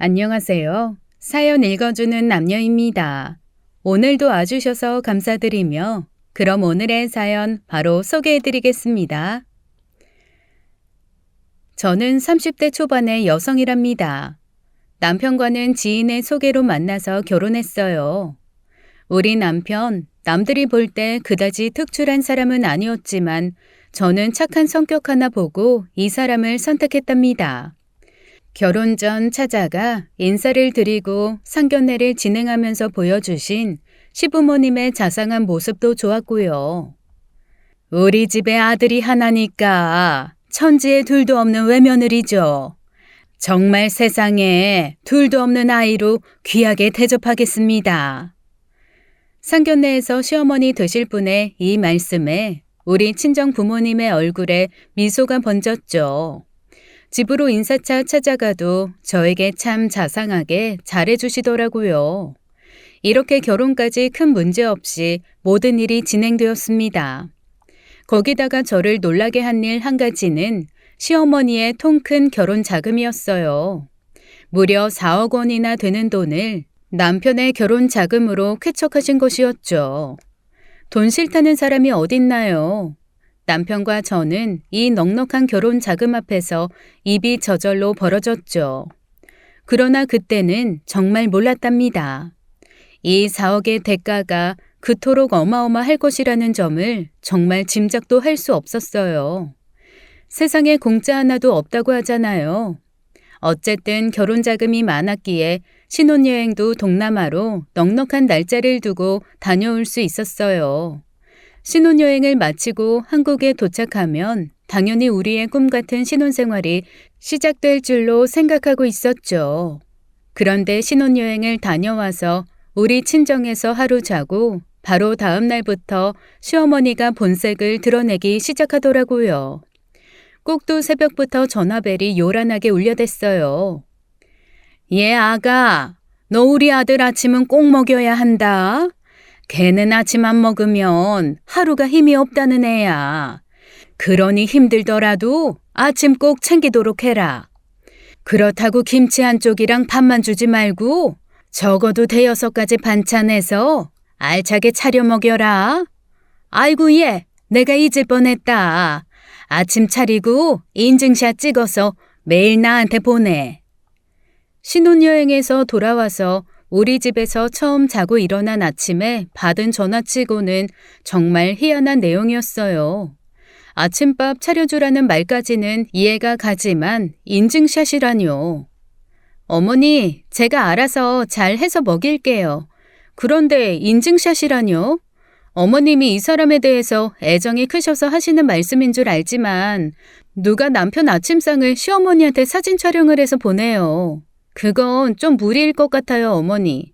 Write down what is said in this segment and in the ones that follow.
안녕하세요. 사연 읽어주는 남녀입니다. 오늘도 와주셔서 감사드리며 그럼 오늘의 사연 바로 소개해드리겠습니다. 저는 30대 초반의 여성이랍니다. 남편과는 지인의 소개로 만나서 결혼했어요. 우리 남편, 남들이 볼 때 그다지 특출한 사람은 아니었지만 저는 착한 성격 하나 보고 이 사람을 선택했답니다. 결혼 전 찾아가 인사를 드리고 상견례를 진행하면서 보여주신 시부모님의 자상한 모습도 좋았고요. 우리 집에 아들이 하나니까 천지에 둘도 없는 외며느리죠. 정말 세상에 둘도 없는 아이로 귀하게 대접하겠습니다. 상견례에서 시어머니 되실 분의 이 말씀에 우리 친정 부모님의 얼굴에 미소가 번졌죠. 집으로 인사차 찾아가도 저에게 참 자상하게 잘해주시더라고요. 이렇게 결혼까지 큰 문제 없이 모든 일이 진행되었습니다. 거기다가 저를 놀라게 한 일 한 가지는 시어머니의 통 큰 결혼 자금이었어요. 무려 4억 원이나 되는 돈을 남편의 결혼 자금으로 쾌척하신 것이었죠. 돈 싫다는 사람이 어딨나요? 남편과 저는 이 넉넉한 결혼 자금 앞에서 입이 저절로 벌어졌죠. 그러나 그때는 정말 몰랐답니다. 이 4억의 대가가 그토록 어마어마할 것이라는 점을 정말 짐작도 할 수 없었어요. 세상에 공짜 하나도 없다고 하잖아요. 어쨌든 결혼 자금이 많았기에 신혼여행도 동남아로 넉넉한 날짜를 두고 다녀올 수 있었어요. 신혼여행을 마치고 한국에 도착하면 당연히 우리의 꿈 같은 신혼생활이 시작될 줄로 생각하고 있었죠. 그런데 신혼여행을 다녀와서 우리 친정에서 하루 자고 바로 다음 날부터 시어머니가 본색을 드러내기 시작하더라고요. 꼭두 새벽부터 전화벨이 요란하게 울려댔어요. 얘 아가, 너 우리 아들 아침은 꼭 먹여야 한다. 걔는 아침 안 먹으면 하루가 힘이 없다는 애야. 그러니 힘들더라도 아침 꼭 챙기도록 해라. 그렇다고 김치 한 쪽이랑 밥만 주지 말고 적어도 5-6가지 반찬해서 알차게 차려 먹여라. 아이고 얘, 내가 잊을 뻔했다. 아침 차리고 인증샷 찍어서 매일 나한테 보내. 신혼여행에서 돌아와서 우리 집에서 처음 자고 일어난 아침에 받은 전화치고는 정말 희한한 내용이었어요. 아침밥 차려주라는 말까지는 이해가 가지만 인증샷이라뇨. 어머니, 제가 알아서 잘 해서 먹일게요. 그런데 인증샷이라뇨? 어머님이 이 사람에 대해서 애정이 크셔서 하시는 말씀인 줄 알지만 누가 남편 아침상을 시어머니한테 사진 촬영을 해서 보내요. 그건 좀 무리일 것 같아요, 어머니.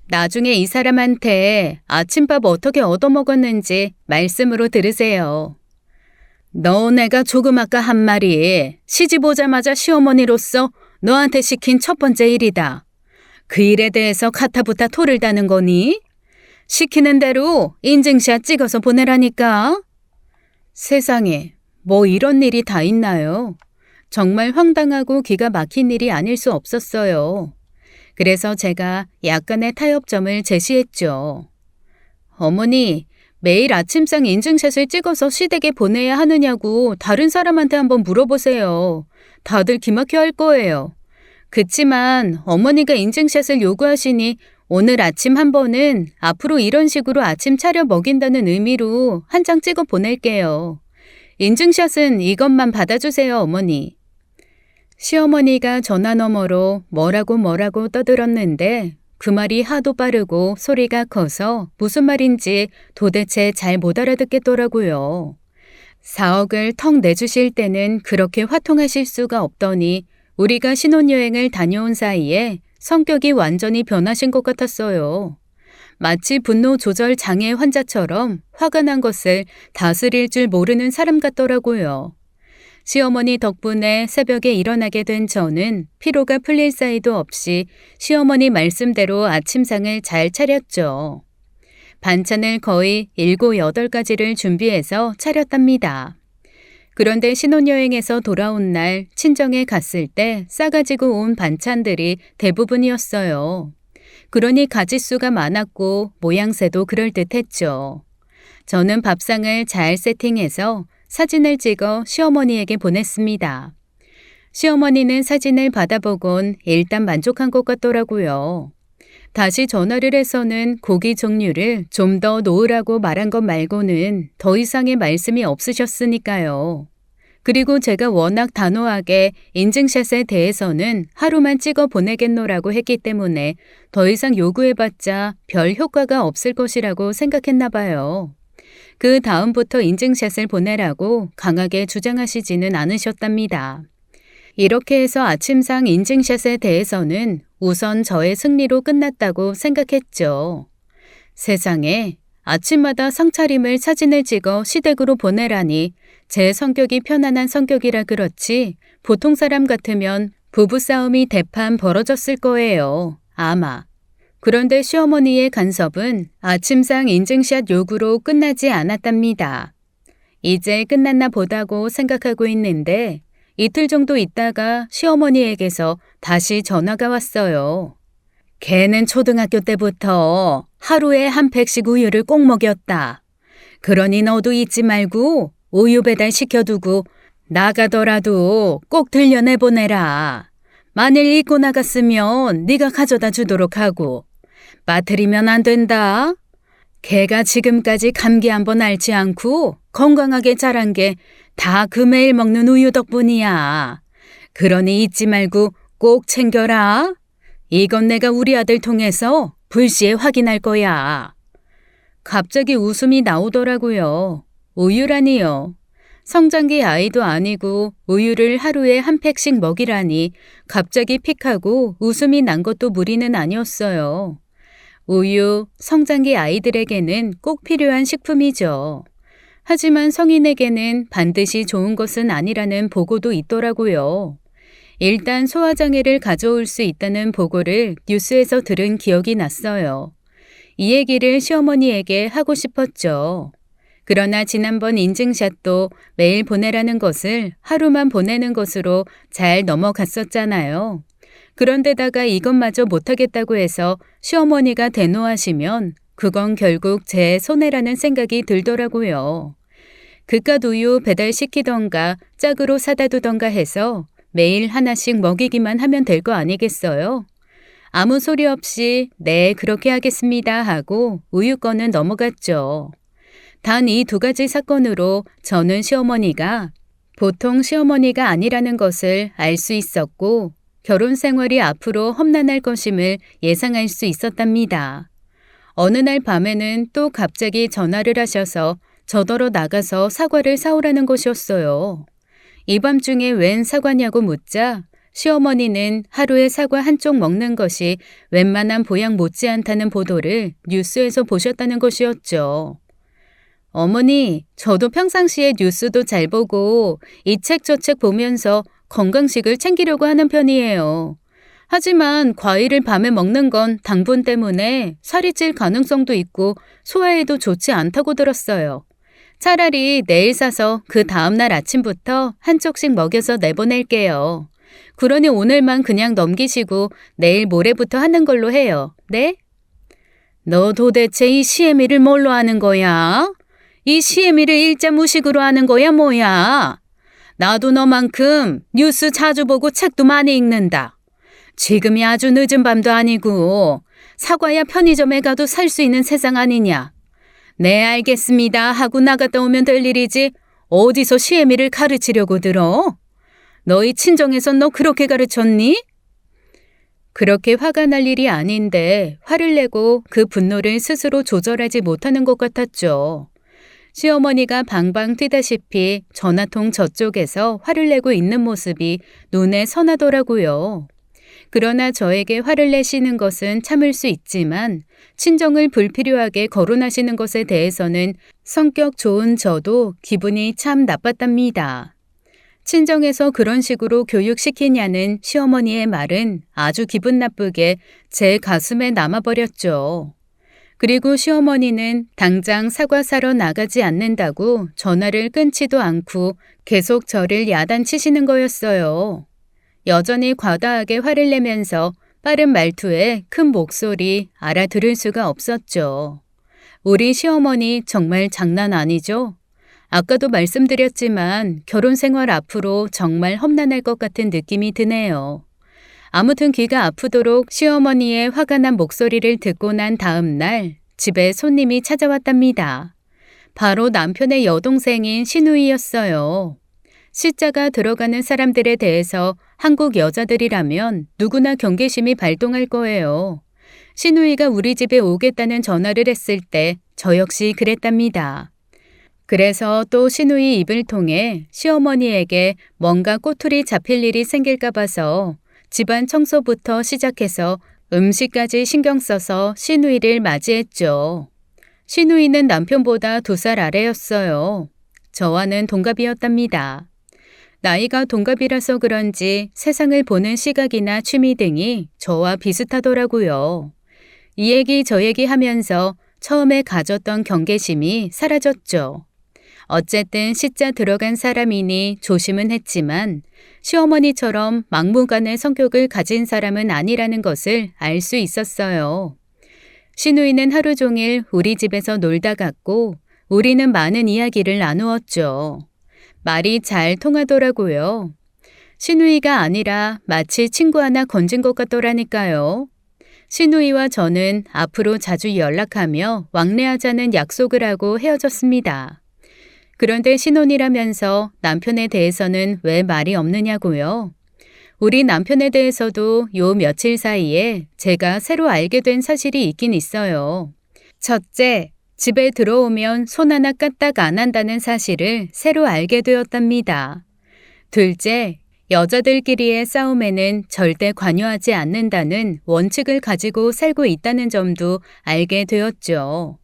나중에 이 사람한테 아침밥 어떻게 얻어먹었는지 말씀으로 들으세요. 너네가 조금 아까 한 말이 시집 오자마자 시어머니로서 너한테 시킨 첫 번째 일이다. 그 일에 대해서 가타부타 토를 다는 거니? 시키는 대로 인증샷 찍어서 보내라니까. 세상에, 뭐 이런 일이 다 있나요? 정말 황당하고 기가 막힌 일이 아닐 수 없었어요. 그래서 제가 약간의 타협점을 제시했죠. 어머니, 매일 아침상 인증샷을 찍어서 시댁에 보내야 하느냐고 다른 사람한테 한번 물어보세요. 다들 기막혀 할 거예요. 그치만 어머니가 인증샷을 요구하시니 오늘 아침 한 번은 앞으로 이런 식으로 아침 차려 먹인다는 의미로 한 장 찍어 보낼게요. 인증샷은 이것만 받아주세요, 어머니. 시어머니가 전화 너머로 뭐라고 떠들었는데 그 말이 하도 빠르고 소리가 커서 무슨 말인지 도대체 잘 못 알아듣겠더라고요. 4억을 턱 내주실 때는 그렇게 화통하실 수가 없더니 우리가 신혼여행을 다녀온 사이에 성격이 완전히 변하신 것 같았어요. 마치 분노 조절 장애 환자처럼 화가 난 것을 다스릴 줄 모르는 사람 같더라고요. 시어머니 덕분에 새벽에 일어나게 된 저는 피로가 풀릴 사이도 없이 시어머니 말씀대로 아침상을 잘 차렸죠. 반찬을 거의 7-8가지를 준비해서 차렸답니다. 그런데 신혼여행에서 돌아온 날 친정에 갔을 때 싸가지고 온 반찬들이 대부분이었어요. 그러니 가짓수가 많았고 모양새도 그럴듯했죠. 저는 밥상을 잘 세팅해서 사진을 찍어 시어머니에게 보냈습니다. 시어머니는 사진을 받아보곤 일단 만족한 것 같더라고요. 다시 전화를 해서는 고기 종류를 좀 더 놓으라고 말한 것 말고는 더 이상의 말씀이 없으셨으니까요. 그리고 제가 워낙 단호하게 인증샷에 대해서는 하루만 찍어 보내겠노라고 했기 때문에 더 이상 요구해봤자 별 효과가 없을 것이라고 생각했나 봐요. 그 다음부터 인증샷을 보내라고 강하게 주장하시지는 않으셨답니다. 이렇게 해서 아침상 인증샷에 대해서는 우선 저의 승리로 끝났다고 생각했죠. 세상에, 아침마다 상차림을 사진을 찍어 시댁으로 보내라니 제 성격이 편안한 성격이라 그렇지 보통 사람 같으면 부부싸움이 대판 벌어졌을 거예요. 아마. 그런데 시어머니의 간섭은 아침상 인증샷 요구로 끝나지 않았답니다. 이제 끝났나 보다고 생각하고 있는데 이틀 정도 있다가 시어머니에게서 다시 전화가 왔어요. 걔는 초등학교 때부터 하루에 한 팩씩 우유를 꼭 먹였다. 그러니 너도 잊지 말고 우유 배달 시켜두고 나가더라도 꼭 들려내보내라. 만일 잊고 나갔으면 네가 가져다 주도록 하고. 빠뜨리면 안 된다. 걔가 지금까지 감기 한번 앓지 않고 건강하게 자란 게 다 그 매일 먹는 우유 덕분이야. 그러니 잊지 말고 꼭 챙겨라. 이건 내가 우리 아들 통해서 불시에 확인할 거야. 갑자기 웃음이 나오더라고요. 우유라니요. 성장기 아이도 아니고 우유를 하루에 한 팩씩 먹이라니 갑자기 픽하고 웃음이 난 것도 무리는 아니었어요. 우유, 성장기 아이들에게는 꼭 필요한 식품이죠. 하지만 성인에게는 반드시 좋은 것은 아니라는 보고도 있더라고요. 일단 소화장애를 가져올 수 있다는 보고를 뉴스에서 들은 기억이 났어요. 이 얘기를 시어머니에게 하고 싶었죠. 그러나 지난번 인증샷도 매일 보내라는 것을 하루만 보내는 것으로 잘 넘어갔었잖아요. 그런데다가 이것마저 못하겠다고 해서 시어머니가 대노하시면 그건 결국 제 손해라는 생각이 들더라고요. 그깟 우유 배달시키던가 짝으로 사다 두던가 해서 매일 하나씩 먹이기만 하면 될 거 아니겠어요? 아무 소리 없이 네 그렇게 하겠습니다 하고 우유권은 넘어갔죠. 단 이 두 가지 사건으로 저는 시어머니가 보통 시어머니가 아니라는 것을 알 수 있었고 결혼 생활이 앞으로 험난할 것임을 예상할 수 있었답니다. 어느 날 밤에는 또 갑자기 전화를 하셔서 저더러 나가서 사과를 사오라는 것이었어요. 이 밤중에 웬 사과냐고 묻자 시어머니는 하루에 사과 한쪽 먹는 것이 웬만한 보약 못지않다는 보도를 뉴스에서 보셨다는 것이었죠. 어머니, 저도 평상시에 뉴스도 잘 보고 이 책 저 책 보면서 건강식을 챙기려고 하는 편이에요. 하지만 과일을 밤에 먹는 건 당분 때문에 살이 찔 가능성도 있고 소화에도 좋지 않다고 들었어요. 차라리 내일 사서 그 다음날 아침부터 한 쪽씩 먹여서 내보낼게요. 그러니 오늘만 그냥 넘기시고 내일 모레부터 하는 걸로 해요. 네? 너 도대체 이 시애미를 뭘로 하는 거야? 이 시애미를 일자 무식으로 하는 거야 뭐야? 나도 너만큼 뉴스 자주 보고 책도 많이 읽는다. 지금이 아주 늦은 밤도 아니고 사과야 편의점에 가도 살 수 있는 세상 아니냐. 네 알겠습니다 하고 나갔다 오면 될 일이지 어디서 시애미를 가르치려고 들어? 너희 친정에선 너 그렇게 가르쳤니? 그렇게 화가 날 일이 아닌데 화를 내고 그 분노를 스스로 조절하지 못하는 것 같았죠. 시어머니가 방방 뛰다시피 전화통 저쪽에서 화를 내고 있는 모습이 눈에 선하더라고요. 그러나 저에게 화를 내시는 것은 참을 수 있지만 친정을 불필요하게 거론하시는 것에 대해서는 성격 좋은 저도 기분이 참 나빴답니다. 친정에서 그런 식으로 교육시키냐는 시어머니의 말은 아주 기분 나쁘게 제 가슴에 남아버렸죠. 그리고 시어머니는 당장 사과 사러 나가지 않는다고 전화를 끊지도 않고 계속 저를 야단치시는 거였어요. 여전히 과다하게 화를 내면서 빠른 말투에 큰 목소리 알아들을 수가 없었죠. 우리 시어머니 정말 장난 아니죠? 아까도 말씀드렸지만 결혼 생활 앞으로 정말 험난할 것 같은 느낌이 드네요. 아무튼 귀가 아프도록 시어머니의 화가 난 목소리를 듣고 난 다음 날 집에 손님이 찾아왔답니다. 바로 남편의 여동생인 시누이였어요. 시자가 들어가는 사람들에 대해서 한국 여자들이라면 누구나 경계심이 발동할 거예요. 시누이가 우리 집에 오겠다는 전화를 했을 때 저 역시 그랬답니다. 그래서 또 시누이 입을 통해 시어머니에게 뭔가 꼬투리 잡힐 일이 생길까 봐서 집안 청소부터 시작해서 음식까지 신경 써서 시누이를 맞이했죠. 시누이는 남편보다 2살 아래였어요. 저와는 동갑이었답니다. 나이가 동갑이라서 그런지 세상을 보는 시각이나 취미 등이 저와 비슷하더라고요. 이 얘기 저 얘기 하면서 처음에 가졌던 경계심이 사라졌죠. 어쨌든 시자 들어간 사람이니 조심은 했지만 시어머니처럼 막무가내 성격을 가진 사람은 아니라는 것을 알 수 있었어요. 시누이는 하루 종일 우리 집에서 놀다 갔고 우리는 많은 이야기를 나누었죠. 말이 잘 통하더라고요. 시누이가 아니라 마치 친구 하나 건진 것 같더라니까요. 시누이와 저는 앞으로 자주 연락하며 왕래하자는 약속을 하고 헤어졌습니다. 그런데 신혼이라면서 남편에 대해서는 왜 말이 없느냐고요? 우리 남편에 대해서도 요 며칠 사이에 제가 새로 알게 된 사실이 있긴 있어요. 첫째, 집에 들어오면 손 하나 까딱 안 한다는 사실을 새로 알게 되었답니다. 둘째, 여자들끼리의 싸움에는 절대 관여하지 않는다는 원칙을 가지고 살고 있다는 점도 알게 되었죠.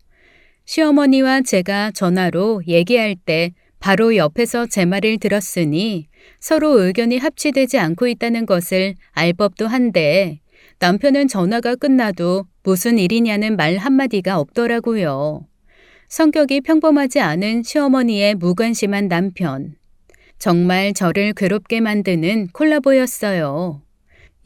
시어머니와 제가 전화로 얘기할 때 바로 옆에서 제 말을 들었으니 서로 의견이 합치되지 않고 있다는 것을 알 법도 한데 남편은 전화가 끝나도 무슨 일이냐는 말 한마디가 없더라고요. 성격이 평범하지 않은 시어머니의 무관심한 남편. 정말 저를 괴롭게 만드는 콜라보였어요.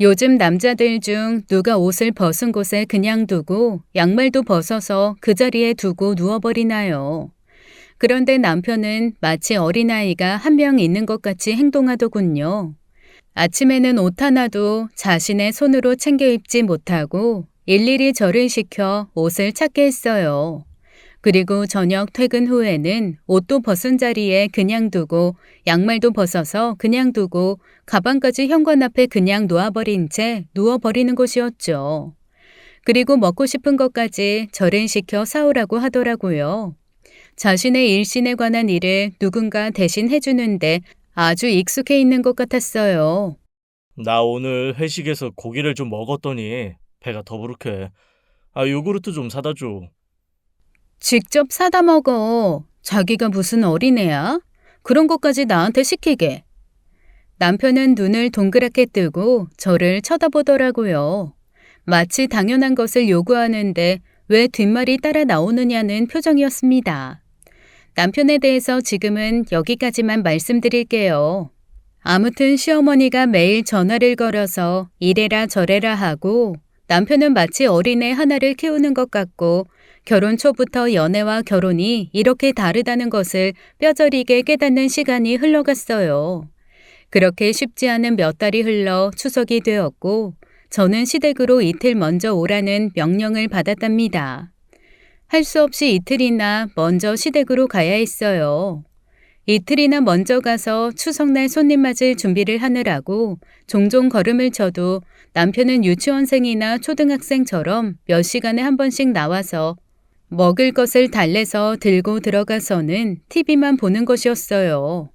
요즘 남자들 중 누가 옷을 벗은 곳에 그냥 두고 양말도 벗어서 그 자리에 두고 누워버리나요? 그런데 남편은 마치 어린아이가 한 명 있는 것 같이 행동하더군요. 아침에는 옷 하나도 자신의 손으로 챙겨 입지 못하고 일일이 저를 시켜 옷을 찾게 했어요. 그리고 저녁 퇴근 후에는 옷도 벗은 자리에 그냥 두고 양말도 벗어서 그냥 두고 가방까지 현관 앞에 그냥 놓아버린 채 누워버리는 것이었죠. 그리고 먹고 싶은 것까지 저를 시켜 사오라고 하더라고요. 자신의 일신에 관한 일을 누군가 대신 해주는데 아주 익숙해 있는 것 같았어요. 나 오늘 회식에서 고기를 좀 먹었더니 배가 더부룩해. 요구르트 좀 사다 줘. 직접 사다 먹어. 자기가 무슨 어린애야? 그런 것까지 나한테 시키게. 남편은 눈을 동그랗게 뜨고 저를 쳐다보더라고요. 마치 당연한 것을 요구하는데 왜 뒷말이 따라 나오느냐는 표정이었습니다. 남편에 대해서 지금은 여기까지만 말씀드릴게요. 아무튼 시어머니가 매일 전화를 걸어서 이래라 저래라 하고 남편은 마치 어린애 하나를 키우는 것 같고 결혼 초부터 연애와 결혼이 이렇게 다르다는 것을 뼈저리게 깨닫는 시간이 흘러갔어요. 그렇게 쉽지 않은 몇 달이 흘러 추석이 되었고 저는 시댁으로 이틀 먼저 오라는 명령을 받았답니다. 할 수 없이 이틀이나 먼저 시댁으로 가야 했어요. 이틀이나 먼저 가서 추석날 손님 맞을 준비를 하느라고 종종 걸음을 쳐도 남편은 유치원생이나 초등학생처럼 몇 시간에 한 번씩 나와서 먹을 것을 달래서 들고 들어가서는 TV만 보는 것이었어요.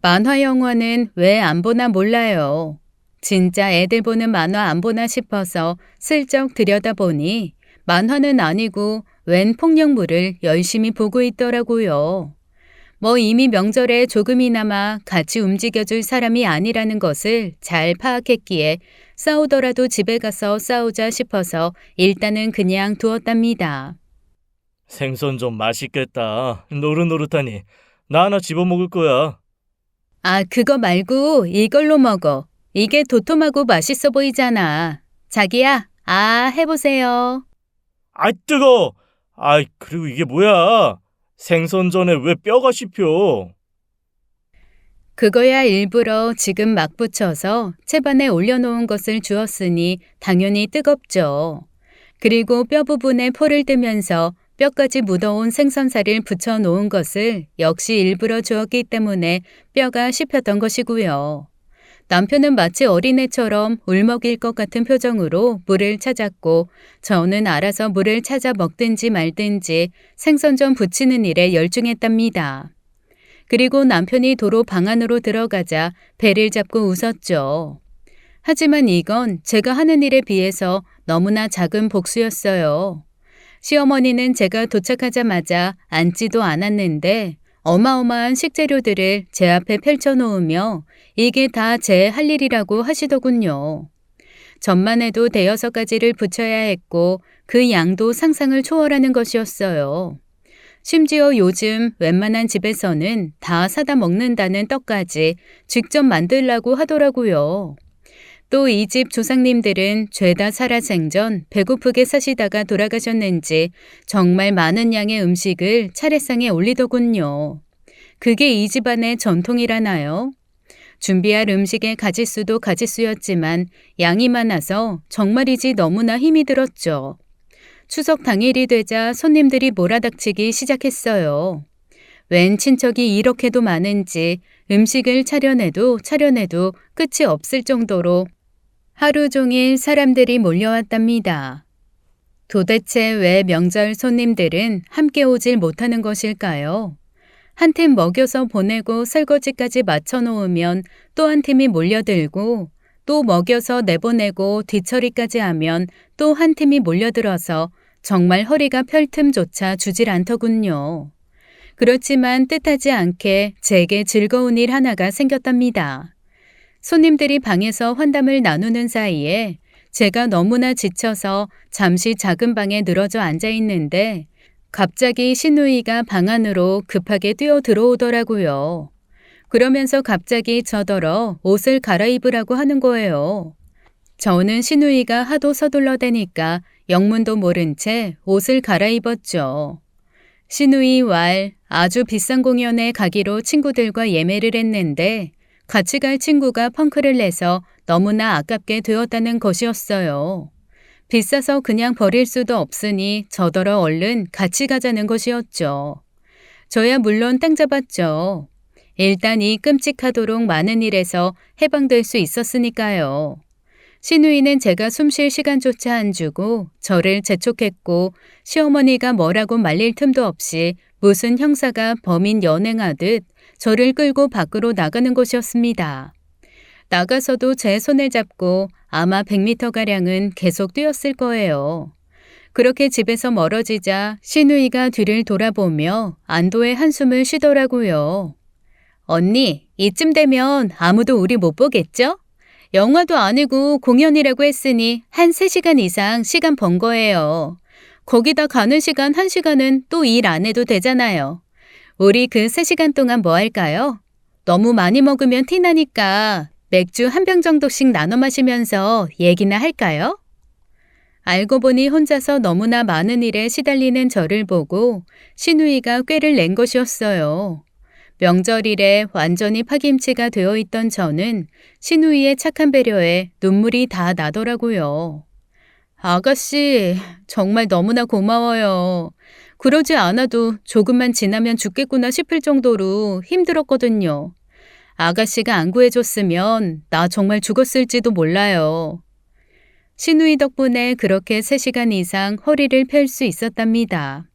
만화 영화는 왜 안 보나 몰라요. 진짜 애들 보는 만화 안 보나 싶어서 슬쩍 들여다보니 만화는 아니고 웬 폭력물을 열심히 보고 있더라고요. 뭐 이미 명절에 조금이나마 같이 움직여줄 사람이 아니라는 것을 잘 파악했기에 싸우더라도 집에 가서 싸우자 싶어서 일단은 그냥 두었답니다. 생선 좀 맛있겠다. 노릇노릇하니. 나 하나 집어먹을 거야. 아, 그거 말고 이걸로 먹어. 이게 도톰하고 맛있어 보이잖아. 자기야, 해보세요. 아, 뜨거! 그리고 이게 뭐야? 생선전에 왜 뼈가 씹혀? 그거야 일부러 지금 막 붙여서 채반에 올려놓은 것을 주었으니 당연히 뜨겁죠. 그리고 뼈 부분에 포를 뜨면서 뼈까지 묻어온 생선살을 붙여 놓은 것을 역시 일부러 주었기 때문에 뼈가 씹혔던 것이고요. 남편은 마치 어린애처럼 울먹일 것 같은 표정으로 물을 찾았고 저는 알아서 물을 찾아 먹든지 말든지 생선전 부치는 일에 열중했답니다. 그리고 남편이 도로 방 안으로 들어가자 배를 잡고 웃었죠. 하지만 이건 제가 하는 일에 비해서 너무나 작은 복수였어요. 시어머니는 제가 도착하자마자 앉지도 않았는데 어마어마한 식재료들을 제 앞에 펼쳐놓으며 이게 다 제 할 일이라고 하시더군요. 전만 해도 대여섯 가지를 부쳐야 했고 그 양도 상상을 초월하는 것이었어요. 심지어 요즘 웬만한 집에서는 다 사다 먹는다는 떡까지 직접 만들라고 하더라고요. 또 이 집 조상님들은 죄다 살아생전 배고프게 사시다가 돌아가셨는지 정말 많은 양의 음식을 차례상에 올리더군요. 그게 이 집안의 전통이라나요? 준비할 음식의 가짓수도 가짓수였지만 양이 많아서 정말이지 너무나 힘이 들었죠. 추석 당일이 되자 손님들이 몰아닥치기 시작했어요. 웬 친척이 이렇게도 많은지 음식을 차려내도 끝이 없을 정도로 하루 종일 사람들이 몰려왔답니다. 도대체 왜 명절 손님들은 함께 오질 못하는 것일까요? 한 팀 먹여서 보내고 설거지까지 맞춰놓으면 또 한 팀이 몰려들고 또 먹여서 내보내고 뒤처리까지 하면 또 한 팀이 몰려들어서 정말 허리가 펼 틈조차 주질 않더군요. 그렇지만 뜻하지 않게 제게 즐거운 일 하나가 생겼답니다. 손님들이 방에서 환담을 나누는 사이에 제가 너무나 지쳐서 잠시 작은 방에 늘어져 앉아 있는데 갑자기 시누이가 방 안으로 급하게 뛰어 들어오더라고요. 그러면서 갑자기 저더러 옷을 갈아입으라고 하는 거예요. 저는 시누이가 하도 서둘러대니까 영문도 모른 채 옷을 갈아입었죠. 시누이 왈 아주 비싼 공연에 가기로 친구들과 예매를 했는데 같이 갈 친구가 펑크를 내서 너무나 아깝게 되었다는 것이었어요. 비싸서 그냥 버릴 수도 없으니 저더러 얼른 같이 가자는 것이었죠. 저야 물론 땡 잡았죠. 일단 이 끔찍하도록 많은 일에서 해방될 수 있었으니까요. 시누이는 제가 숨 쉴 시간조차 안 주고 저를 재촉했고 시어머니가 뭐라고 말릴 틈도 없이 무슨 형사가 범인 연행하듯 저를 끌고 밖으로 나가는 것이었습니다. 나가서도 제 손을 잡고 아마 100m가량은 계속 뛰었을 거예요. 그렇게 집에서 멀어지자 시누이가 뒤를 돌아보며 안도의 한숨을 쉬더라고요. 언니, 이쯤 되면 아무도 우리 못 보겠죠? 영화도 아니고 공연이라고 했으니 한 3시간 이상 시간 번 거예요. 거기다 가는 시간 1시간은 또 일 안 해도 되잖아요. 우리 그 3시간 동안 뭐 할까요? 너무 많이 먹으면 티나니까 맥주 한 병 정도씩 나눠 마시면서 얘기나 할까요? 알고 보니 혼자서 너무나 많은 일에 시달리는 저를 보고 시누이가 꾀를 낸 것이었어요. 명절일에 완전히 파김치가 되어 있던 저는 시누이의 착한 배려에 눈물이 다 나더라고요. 아가씨, 정말 너무나 고마워요. 그러지 않아도 조금만 지나면 죽겠구나 싶을 정도로 힘들었거든요. 아가씨가 안 구해줬으면 나 정말 죽었을지도 몰라요. 시누이 덕분에 그렇게 3시간 이상 허리를 펼 수 있었답니다.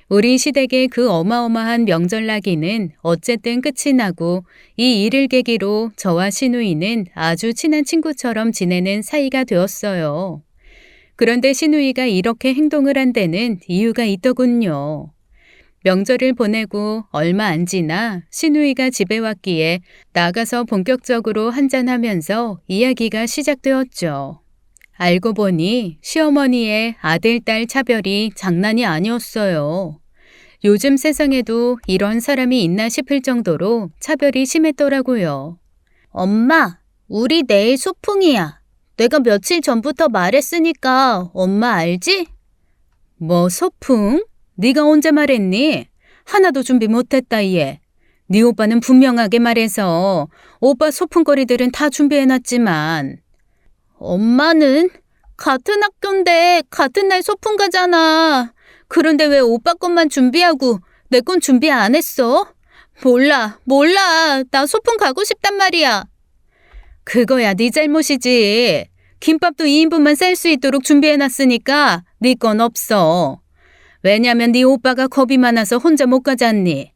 우리 시댁의 그 어마어마한 명절나기는 어쨌든 끝이 나고 이 일을 계기로 저와 시누이는 아주 친한 친구처럼 지내는 사이가 되었어요. 그런데 시누이가 이렇게 행동을 한 데는 이유가 있더군요. 명절을 보내고 얼마 안 지나 시누이가 집에 왔기에 나가서 본격적으로 한잔하면서 이야기가 시작되었죠. 알고 보니 시어머니의 아들, 딸 차별이 장난이 아니었어요. 요즘 세상에도 이런 사람이 있나 싶을 정도로 차별이 심했더라고요. 엄마, 우리 내일 소풍이야. 내가 며칠 전부터 말했으니까 엄마 알지? 뭐 소풍? 네가 언제 말했니? 하나도 준비 못했다 얘. 네 오빠는 분명하게 말해서 오빠 소풍거리들은 다 준비해놨지만. 엄마는 같은 학교인데 같은 날 소풍 가잖아. 그런데 왜 오빠 것만 준비하고 내 건 준비 안 했어? 몰라. 나 소풍 가고 싶단 말이야. 그거야 네 잘못이지. 김밥도 2인분만 쌀 수 있도록 준비해놨으니까 네 건 없어. 왜냐면 네 오빠가 겁이 많아서 혼자 못 가잖니.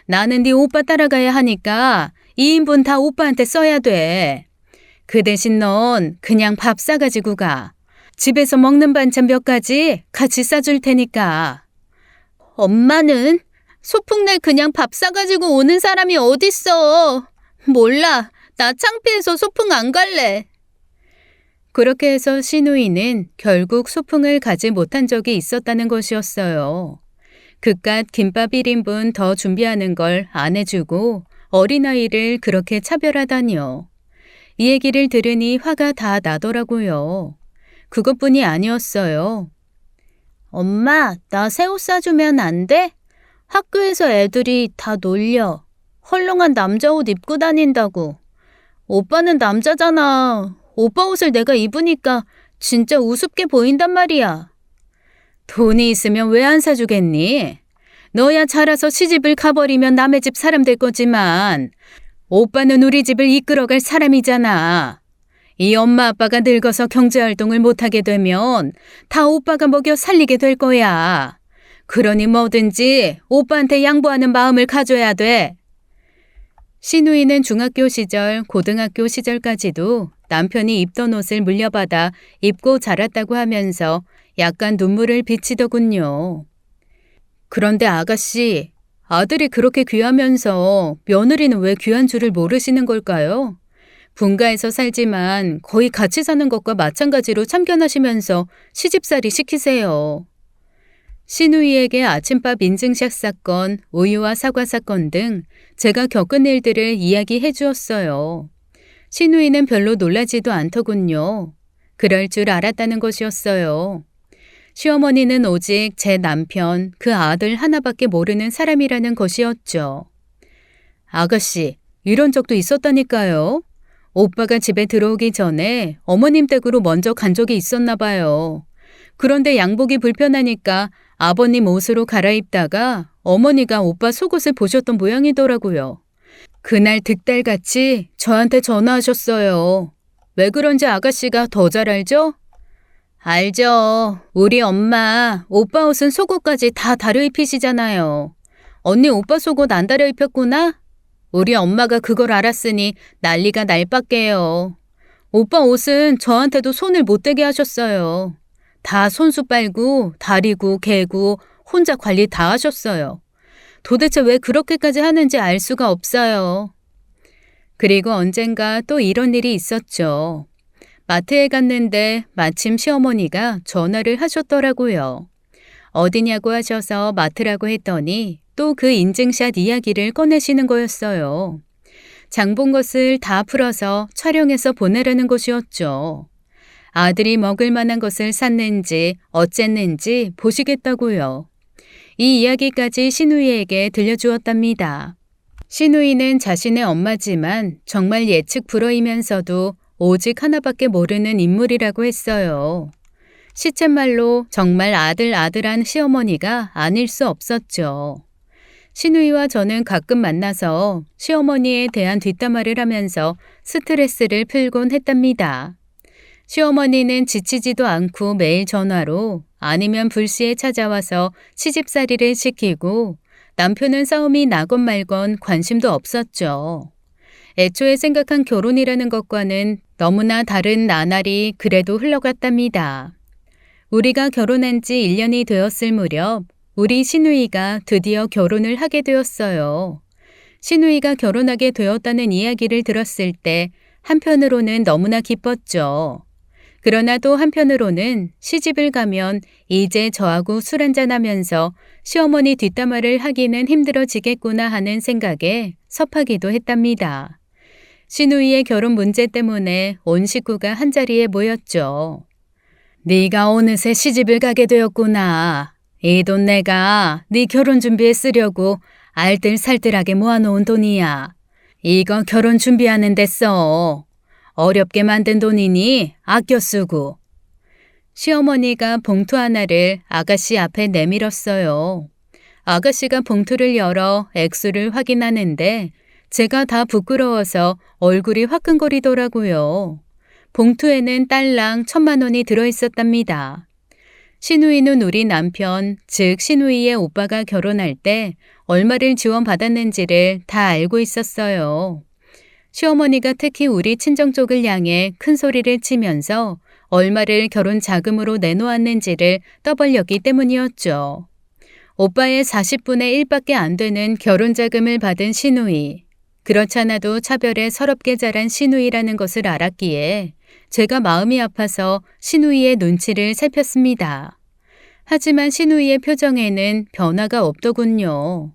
나는 네 오빠 따라가야 하니까 2인분 다 오빠한테 써야 돼. 그 대신 넌 그냥 밥 싸가지고 가. 집에서 먹는 반찬 몇 가지 같이 싸줄 테니까. 엄마는 소풍날 그냥 밥 싸가지고 오는 사람이 어딨어. 몰라. 나 창피해서 소풍 안 갈래. 그렇게 해서 시누이는 결국 소풍을 가지 못한 적이 있었다는 것이었어요. 그깟 김밥 1인분 더 준비하는 걸 안 해주고 어린아이를 그렇게 차별하다니요. 이 얘기를 들으니 화가 다 나더라고요. 그것뿐이 아니었어요. 엄마, 나 새 옷 사주면 안 돼? 학교에서 애들이 다 놀려. 헐렁한 남자 옷 입고 다닌다고. 오빠는 남자잖아. 오빠 옷을 내가 입으니까 진짜 우습게 보인단 말이야. 돈이 있으면 왜 안 사주겠니? 너야 자라서 시집을 가버리면 남의 집 사람 될 거지만 오빠는 우리 집을 이끌어갈 사람이잖아. 이 엄마 아빠가 늙어서 경제활동을 못하게 되면 다 오빠가 먹여 살리게 될 거야. 그러니 뭐든지 오빠한테 양보하는 마음을 가져야 돼. 시누이는 중학교 시절, 고등학교 시절까지도 남편이 입던 옷을 물려받아 입고 자랐다고 하면서 약간 눈물을 비치더군요. 그런데 아가씨, 아들이 그렇게 귀하면서 며느리는 왜 귀한 줄을 모르시는 걸까요? 분가에서 살지만 거의 같이 사는 것과 마찬가지로 참견하시면서 시집살이 시키세요. 시누이에게 아침밥 인증샷 사건, 우유와 사과 사건 등 제가 겪은 일들을 이야기해 주었어요. 시누이는 별로 놀라지도 않더군요. 그럴 줄 알았다는 것이었어요. 시어머니는 오직 제 남편, 그 아들 하나밖에 모르는 사람이라는 것이었죠. 아가씨, 이런 적도 있었다니까요. 오빠가 집에 들어오기 전에 어머님 댁으로 먼저 간 적이 있었나 봐요. 그런데 양복이 불편하니까 아버님 옷으로 갈아입다가 어머니가 오빠 속옷을 보셨던 모양이더라고요. 그날 득달같이 저한테 전화하셨어요. 왜 그런지 아가씨가 더 잘 알죠? 알죠. 우리 엄마 오빠 옷은 속옷까지 다 다려 입히시잖아요. 언니 오빠 속옷 안 다려 입혔구나? 우리 엄마가 그걸 알았으니 난리가 날 밖에요. 오빠 옷은 저한테도 손을 못 대게 하셨어요. 다 손수 빨고 다리고 개고 혼자 관리 다 하셨어요. 도대체 왜 그렇게까지 하는지 알 수가 없어요. 그리고 언젠가 또 이런 일이 있었죠. 마트에 갔는데 마침 시어머니가 전화를 하셨더라고요. 어디냐고 하셔서 마트라고 했더니 또 그 인증샷 이야기를 꺼내시는 거였어요. 장 본 것을 다 풀어서 촬영해서 보내라는 것이었죠. 아들이 먹을 만한 것을 샀는지 어쨌는지 보시겠다고요. 이 이야기까지 시누이에게 들려주었답니다. 시누이는 자신의 엄마지만 정말 예측 불허이면서도 오직 하나밖에 모르는 인물이라고 했어요. 시쳇말로 정말 아들한 시어머니가 아닐 수 없었죠. 시누이와 저는 가끔 만나서 시어머니에 대한 뒷담화를 하면서 스트레스를 풀곤 했답니다. 시어머니는 지치지도 않고 매일 전화로 아니면 불시에 찾아와서 시집살이를 시키고 남편은 싸움이 나건 말건 관심도 없었죠. 애초에 생각한 결혼이라는 것과는 너무나 다른 나날이 그래도 흘러갔답니다. 우리가 결혼한 지 1년이 되었을 무렵 우리 시누이가 드디어 결혼을 하게 되었어요. 시누이가 결혼하게 되었다는 이야기를 들었을 때 한편으로는 너무나 기뻤죠. 그러나 또 한편으로는 시집을 가면 이제 저하고 술 한잔하면서 시어머니 뒷담화를 하기는 힘들어지겠구나 하는 생각에 섭하기도 했답니다. 시누이의 결혼 문제 때문에 온 식구가 한자리에 모였죠. 네가 어느새 시집을 가게 되었구나. 이 돈 내가 네 결혼 준비에 쓰려고 알뜰살뜰하게 모아놓은 돈이야. 이거 결혼 준비하는 데 써. 어렵게 만든 돈이니 아껴 쓰고. 시어머니가 봉투 하나를 아가씨 앞에 내밀었어요. 아가씨가 봉투를 열어 액수를 확인하는데 제가 다 부끄러워서 얼굴이 화끈거리더라고요. 봉투에는 딸랑 1,000만 원이 들어있었답니다. 시누이는 우리 남편, 즉 시누이의 오빠가 결혼할 때 얼마를 지원받았는지를 다 알고 있었어요. 시어머니가 특히 우리 친정 쪽을 향해 큰 소리를 치면서 얼마를 결혼 자금으로 내놓았는지를 떠벌렸기 때문이었죠. 오빠의 40분의 1밖에 안 되는 결혼 자금을 받은 시누이. 그렇잖아도 차별에 서럽게 자란 시누이라는 것을 알았기에 제가 마음이 아파서 시누이의 눈치를 살폈습니다. 하지만 시누이의 표정에는 변화가 없더군요.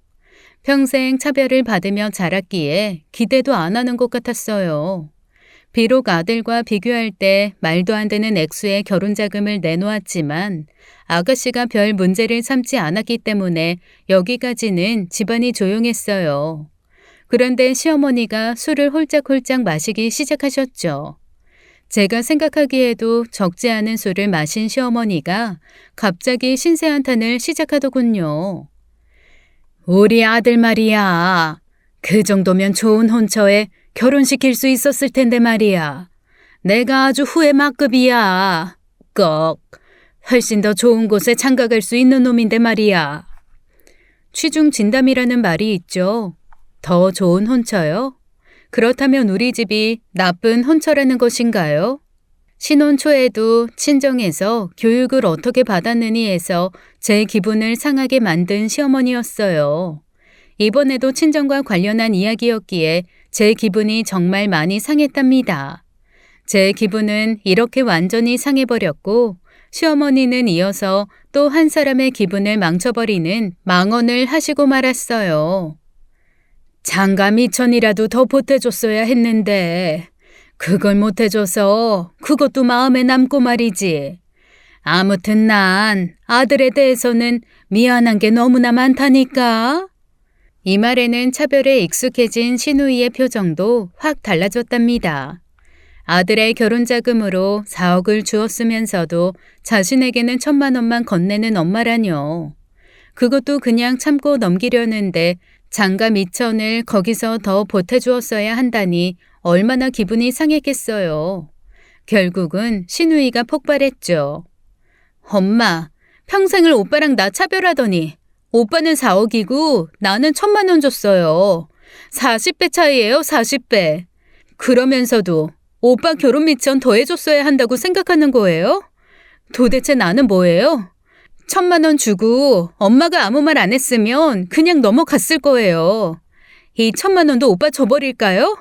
평생 차별을 받으며 자랐기에 기대도 안 하는 것 같았어요. 비록 아들과 비교할 때 말도 안 되는 액수의 결혼 자금을 내놓았지만 아가씨가 별 문제를 삼지 않았기 때문에 여기까지는 집안이 조용했어요. 그런데 시어머니가 술을 홀짝홀짝 마시기 시작하셨죠. 제가 생각하기에도 적지 않은 술을 마신 시어머니가 갑자기 신세 한탄을 시작하더군요. 우리 아들 말이야. 그 정도면 좋은 혼처에 결혼시킬 수 있었을 텐데 말이야. 내가 아주 후회 막급이야. 꺽. 훨씬 더 좋은 곳에 장가갈 수 있는 놈인데 말이야. 취중 진담이라는 말이 있죠. 더 좋은 혼처요? 그렇다면 우리 집이 나쁜 혼처라는 것인가요? 신혼 초에도 친정에서 교육을 어떻게 받았느니 해서 제 기분을 상하게 만든 시어머니였어요. 이번에도 친정과 관련한 이야기였기에 제 기분이 정말 많이 상했답니다. 제 기분은 이렇게 완전히 상해버렸고 시어머니는 이어서 또 한 사람의 기분을 망쳐버리는 망언을 하시고 말았어요. 장가 2천이라도 더 보태줬어야 했는데 그걸 못해줘서 그것도 마음에 남고 말이지. 아무튼 난 아들에 대해서는 미안한 게 너무나 많다니까. 이 말에는 차별에 익숙해진 시누이의 표정도 확 달라졌답니다. 아들의 결혼 자금으로 4억을 주었으면서도 자신에게는 1,000만 원만 건네는 엄마라뇨. 그것도 그냥 참고 넘기려는데 장가 2천을 거기서 더 보태주었어야 한다니 얼마나 기분이 상했겠어요. 결국은 시누이가 폭발했죠. 엄마, 평생을 오빠랑 나 차별하더니 오빠는 4억이고 나는 1,000만 원 줬어요. 40배 차이예요, 40배. 그러면서도 오빠 결혼 미천 더해줬어야 한다고 생각하는 거예요? 도대체 나는 뭐예요? 1,000만 원 주고 엄마가 아무 말 안 했으면 그냥 넘어갔을 거예요. 이 1,000만 원도 오빠 줘버릴까요?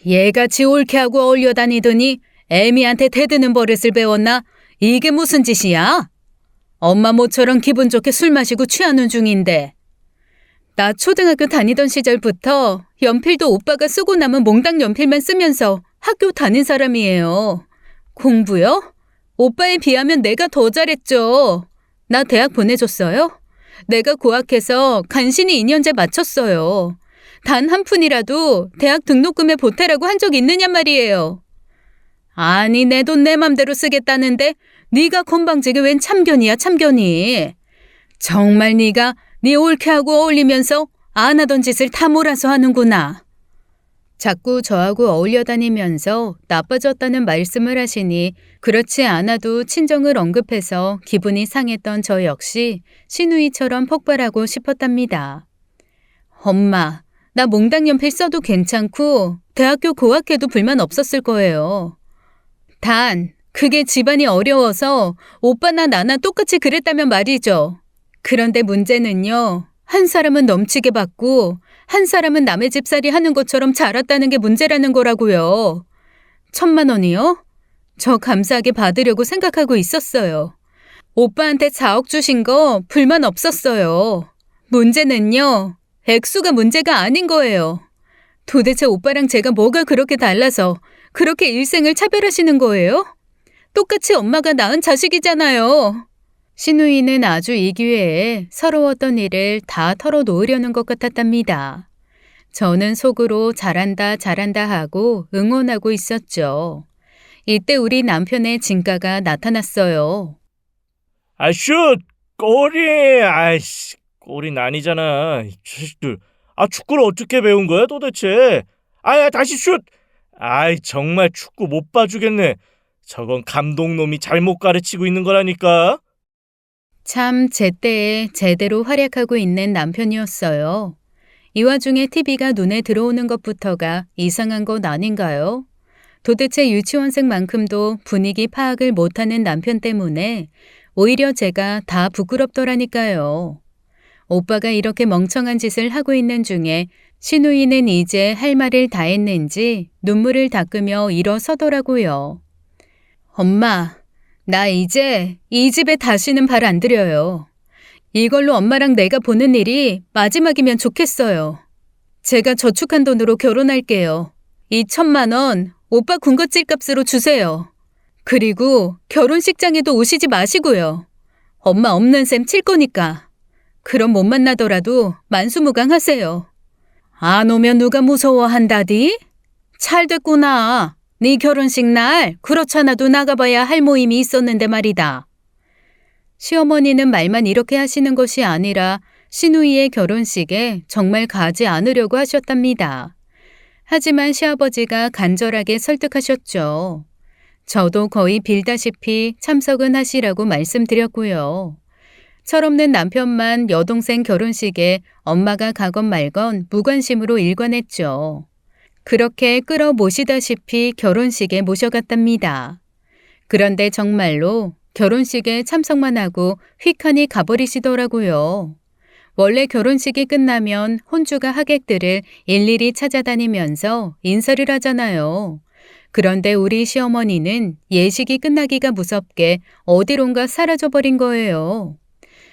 얘같이 옳게 하고 어울려 다니더니 애미한테 대드는 버릇을 배웠나? 이게 무슨 짓이야? 엄마 모처럼 기분 좋게 술 마시고 취하는 중인데. 나 초등학교 다니던 시절부터 연필도 오빠가 쓰고 남은 몽당 연필만 쓰면서 학교 다닌 사람이에요. 공부요? 오빠에 비하면 내가 더 잘했죠. 나 대학 보내줬어요? 내가 고학해서 간신히 2년제 마쳤어요. 단 한 푼이라도 대학 등록금에 보태라고 한 적 있느냐 말이에요. 아니 내 돈 내 맘대로 쓰겠다는데 네가 건방지게 웬 참견이야 참견이. 정말 네가 네 옳게 하고 어울리면서 안 하던 짓을 다 몰아서 하는구나. 자꾸 저하고 어울려 다니면서 나빠졌다는 말씀을 하시니 그렇지 않아도 친정을 언급해서 기분이 상했던 저 역시 시누이처럼 폭발하고 싶었답니다. 엄마, 나 몽당 연필 써도 괜찮고 대학교 고학해도 불만 없었을 거예요. 단 그게 집안이 어려워서 오빠나 나나 똑같이 그랬다면 말이죠. 그런데 문제는요. 한 사람은 넘치게 받고 한 사람은 남의 집살이 하는 것처럼 자랐다는 게 문제라는 거라고요. 1,000만 원이요? 저 감사하게 받으려고 생각하고 있었어요. 오빠한테 자억 주신 거 불만 없었어요. 문제는요, 액수가 문제가 아닌 거예요. 도대체 오빠랑 제가 뭐가 그렇게 달라서 그렇게 일생을 차별하시는 거예요? 똑같이 엄마가 낳은 자식이잖아요. 신우이는 아주 이 기회에 서러웠던 일을 다 털어놓으려는 것 같았답니다. 저는 속으로 잘한다 잘한다 하고 응원하고 있었죠. 이때 우리 남편의 진가가 나타났어요. 아, 슛! 골이! 아이씨, 골이 아니잖아. 이 자식들. 아, 축구를 어떻게 배운 거야, 도대체? 아야, 다시 슛! 아이, 정말 축구 못 봐주겠네. 저건 감독놈이 잘못 가르치고 있는 거라니까. 참 제때에 제대로 활약하고 있는 남편이었어요. 이 와중에 TV가 눈에 들어오는 것부터가 이상한 것 아닌가요? 도대체 유치원생만큼도 분위기 파악을 못하는 남편 때문에 오히려 제가 다 부끄럽더라니까요. 오빠가 이렇게 멍청한 짓을 하고 있는 중에 신우이는 이제 할 말을 다 했는지 눈물을 닦으며 일어서더라고요. 엄마, 나 이제 이 집에 다시는 발 안 들여요. 이걸로 엄마랑 내가 보는 일이 마지막이면 좋겠어요. 제가 저축한 돈으로 결혼할게요. 2천만 원 오빠 군것질 값으로 주세요. 그리고 결혼식장에도 오시지 마시고요. 엄마 없는 셈 칠 거니까. 그럼 못 만나더라도 만수무강하세요. 안 오면 누가 무서워한다디? 잘 됐구나. 네 결혼식 날 그렇잖아도 나가봐야 할 모임이 있었는데 말이다. 시어머니는 말만 이렇게 하시는 것이 아니라 신우이의 결혼식에 정말 가지 않으려고 하셨답니다. 하지만 시아버지가 간절하게 설득하셨죠. 저도 거의 빌다시피 참석은 하시라고 말씀드렸고요. 철없는 남편만 여동생 결혼식에 엄마가 가건 말건 무관심으로 일관했죠. 그렇게 끌어모시다시피 결혼식에 모셔갔답니다. 그런데 정말로 결혼식에 참석만 하고 휙하니 가버리시더라고요. 원래 결혼식이 끝나면 혼주가 하객들을 일일이 찾아다니면서 인사를 하잖아요. 그런데 우리 시어머니는 예식이 끝나기가 무섭게 어디론가 사라져버린 거예요.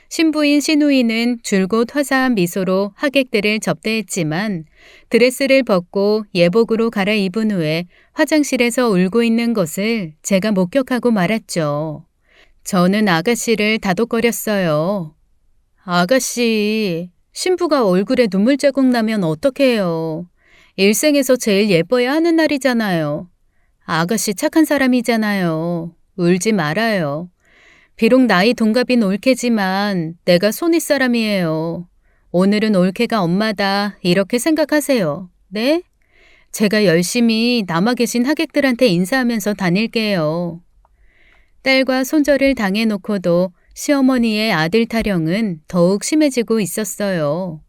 신부인 신우이는 줄곧 화사한 미소로 하객들을 접대했지만 드레스를 벗고 예복으로 갈아입은 후에 화장실에서 울고 있는 것을 제가 목격하고 말았죠. 저는 아가씨를 다독거렸어요. 아가씨, 신부가 얼굴에 눈물 자국 나면 어떡해요. 일생에서 제일 예뻐야 하는 날이잖아요. 아가씨 착한 사람이잖아요. 울지 말아요. 비록 나이 동갑인 올케지만 내가 손윗 사람이에요. 오늘은 올케가 엄마다 이렇게 생각하세요. 네? 제가 열심히 남아 계신 하객들한테 인사하면서 다닐게요. 딸과 손절을 당해놓고도 시어머니의 아들 타령은 더욱 심해지고 있었어요.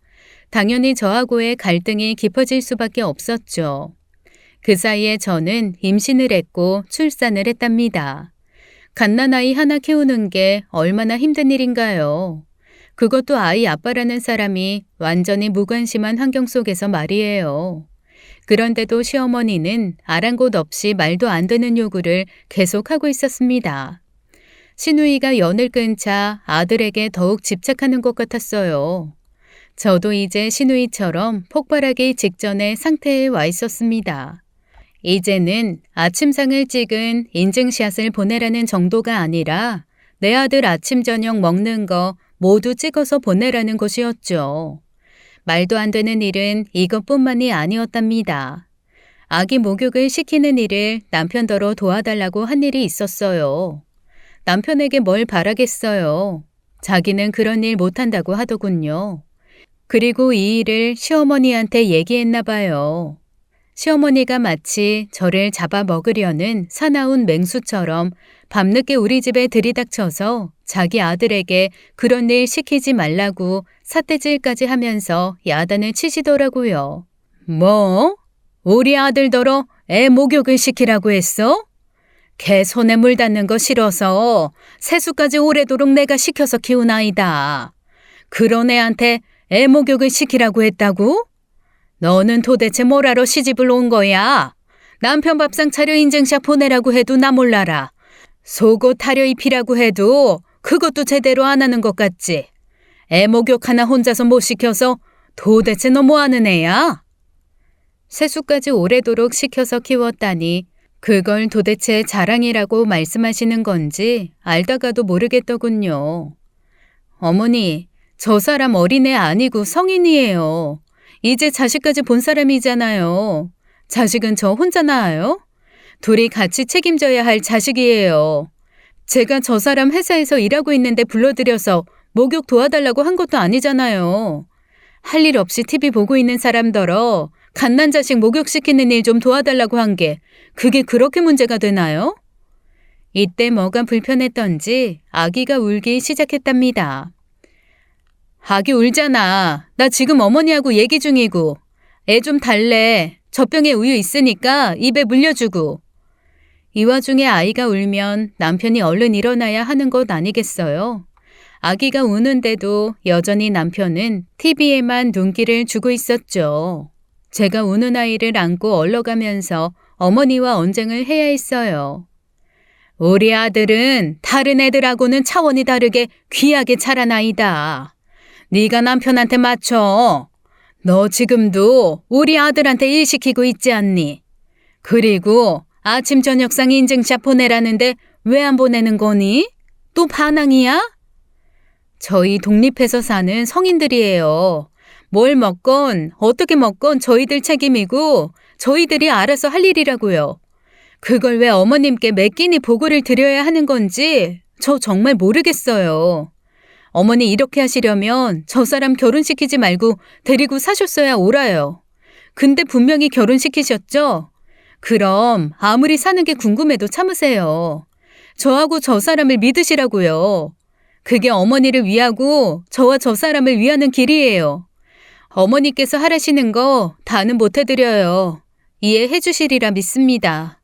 당연히 저하고의 갈등이 깊어질 수밖에 없었죠. 그 사이에 저는 임신을 했고 출산을 했답니다. 갓난아이 하나 키우는 게 얼마나 힘든 일인가요? 그것도 아이 아빠라는 사람이 완전히 무관심한 환경 속에서 말이에요. 그런데도 시어머니는 아랑곳 없이 말도 안 되는 요구를 계속하고 있었습니다. 신우이가 연을 끈 차 아들에게 더욱 집착하는 것 같았어요. 저도 이제 신우이처럼 폭발하기 직전의 상태에 와 있었습니다. 이제는 아침상을 찍은 인증샷을 보내라는 정도가 아니라 내 아들 아침 저녁 먹는 거 모두 찍어서 보내라는 것이었죠. 말도 안 되는 일은 이것뿐만이 아니었답니다. 아기 목욕을 시키는 일을 남편더러 도와달라고 한 일이 있었어요. 남편에게 뭘 바라겠어요. 자기는 그런 일 못한다고 하더군요. 그리고 이 일을 시어머니한테 얘기했나 봐요. 시어머니가 마치 저를 잡아먹으려는 사나운 맹수처럼 밤늦게 우리 집에 들이닥쳐서 자기 아들에게 그런 일 시키지 말라고 삿대질까지 하면서 야단을 치시더라고요. 뭐? 우리 아들더러 애 목욕을 시키라고 했어? 개 손에 물 닿는 거 싫어서 세수까지 오래도록 내가 시켜서 키운 아이다. 그런 애한테 애 목욕을 시키라고 했다고? 너는 도대체 뭐라러 시집을 온 거야? 남편 밥상 차려 인증샷 보내라고 해도 나 몰라라. 속옷 타려 입히라고 해도 그것도 제대로 안 하는 것 같지. 애 목욕 하나 혼자서 못 시켜서 도대체 너 뭐 하는 애야? 세수까지 오래도록 시켜서 키웠다니 그걸 도대체 자랑이라고 말씀하시는 건지 알다가도 모르겠더군요. 어머니, 저 사람 어린애 아니고 성인이에요. 이제 자식까지 본 사람이잖아요. 자식은 저 혼자 낳아요? 둘이 같이 책임져야 할 자식이에요. 제가 저 사람 회사에서 일하고 있는데 불러들여서 목욕 도와달라고 한 것도 아니잖아요. 할 일 없이 TV 보고 있는 사람더러 갓난 자식 목욕시키는 일 좀 도와달라고 한 게 그게 그렇게 문제가 되나요? 이때 뭐가 불편했던지 아기가 울기 시작했답니다. 아기 울잖아. 나 지금 어머니하고 얘기 중이고. 애 좀 달래. 젖병에 우유 있으니까 입에 물려주고. 이 와중에 아이가 울면 남편이 얼른 일어나야 하는 것 아니겠어요? 아기가 우는데도 여전히 남편은 TV에만 눈길을 주고 있었죠. 제가 우는 아이를 안고 얼러가면서 어머니와 언쟁을 해야 했어요. 우리 아들은 다른 애들하고는 차원이 다르게 귀하게 자란 아이다. 네가 남편한테 맞춰. 너 지금도 우리 아들한테 일 시키고 있지 않니? 그리고 아침 저녁상 인증샷 보내라는데 왜 안 보내는 거니? 또 반항이야? 저희 독립해서 사는 성인들이에요. 뭘 먹건 어떻게 먹건 저희들 책임이고 저희들이 알아서 할 일이라고요. 그걸 왜 어머님께 매 끼니 보고를 드려야 하는 건지 저 정말 모르겠어요. 어머니 이렇게 하시려면 저 사람 결혼시키지 말고 데리고 사셨어야 옳아요. 근데 분명히 결혼시키셨죠? 그럼 아무리 사는 게 궁금해도 참으세요. 저하고 저 사람을 믿으시라고요. 그게 어머니를 위하고 저와 저 사람을 위하는 길이에요. 어머니께서 하라시는 거 다는 못 해드려요. 이해해 주시리라 믿습니다.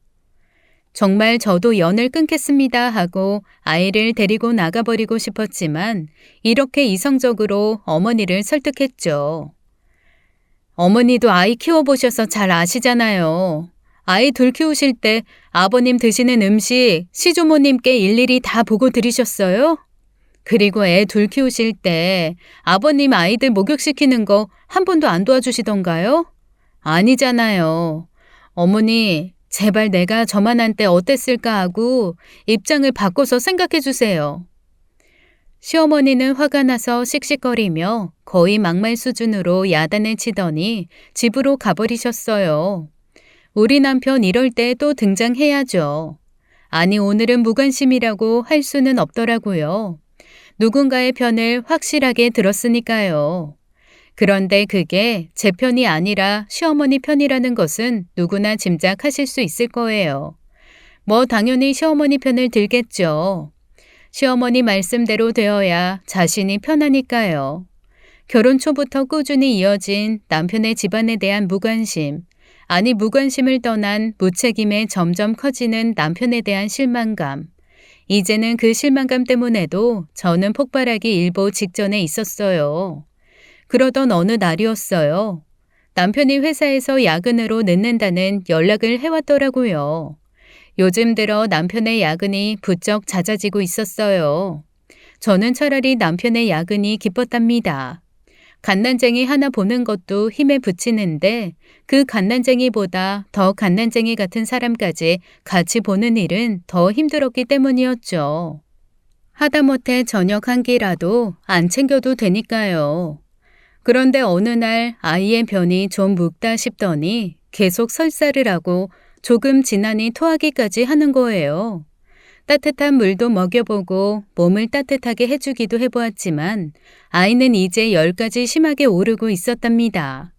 정말 저도 연을 끊겠습니다 하고 아이를 데리고 나가버리고 싶었지만 이렇게 이성적으로 어머니를 설득했죠. 어머니도 아이 키워보셔서 잘 아시잖아요. 아이 둘 키우실 때 아버님 드시는 음식 시조모님께 일일이 다 보고 드리셨어요? 그리고 애 둘 키우실 때 아버님 아이들 목욕시키는 거 한 번도 안 도와주시던가요? 아니잖아요. 어머니, 제발 내가 저만한 때 어땠을까 하고 입장을 바꿔서 생각해 주세요. 시어머니는 화가 나서 씩씩거리며 거의 막말 수준으로 야단을 치더니 집으로 가버리셨어요. 우리 남편 이럴 때 또 등장해야죠. 아니, 오늘은 무관심이라고 할 수는 없더라고요. 누군가의 편을 확실하게 들었으니까요. 그런데 그게 제 편이 아니라 시어머니 편이라는 것은 누구나 짐작하실 수 있을 거예요. 뭐 당연히 시어머니 편을 들겠죠. 시어머니 말씀대로 되어야 자신이 편하니까요. 결혼 초부터 꾸준히 이어진 남편의 집안에 대한 무관심, 아니 무관심을 떠난 무책임에 점점 커지는 남편에 대한 실망감. 이제는 그 실망감 때문에도 저는 폭발하기 일보 직전에 있었어요. 그러던 어느 날이었어요. 남편이 회사에서 야근으로 늦는다는 연락을 해왔더라고요. 요즘 들어 남편의 야근이 부쩍 잦아지고 있었어요. 저는 차라리 남편의 야근이 기뻤답니다. 갓난쟁이 하나 보는 것도 힘에 부치는데 그 갓난쟁이보다 더 갓난쟁이 같은 사람까지 같이 보는 일은 더 힘들었기 때문이었죠. 하다못해 저녁 한 끼라도 안 챙겨도 되니까요. 그런데 어느 날 아이의 변이 좀 묵다 싶더니 계속 설사를 하고 조금 지나니 토하기까지 하는 거예요. 따뜻한 물도 먹여보고 몸을 따뜻하게 해주기도 해보았지만 아이는 이제 열까지 심하게 오르고 있었답니다.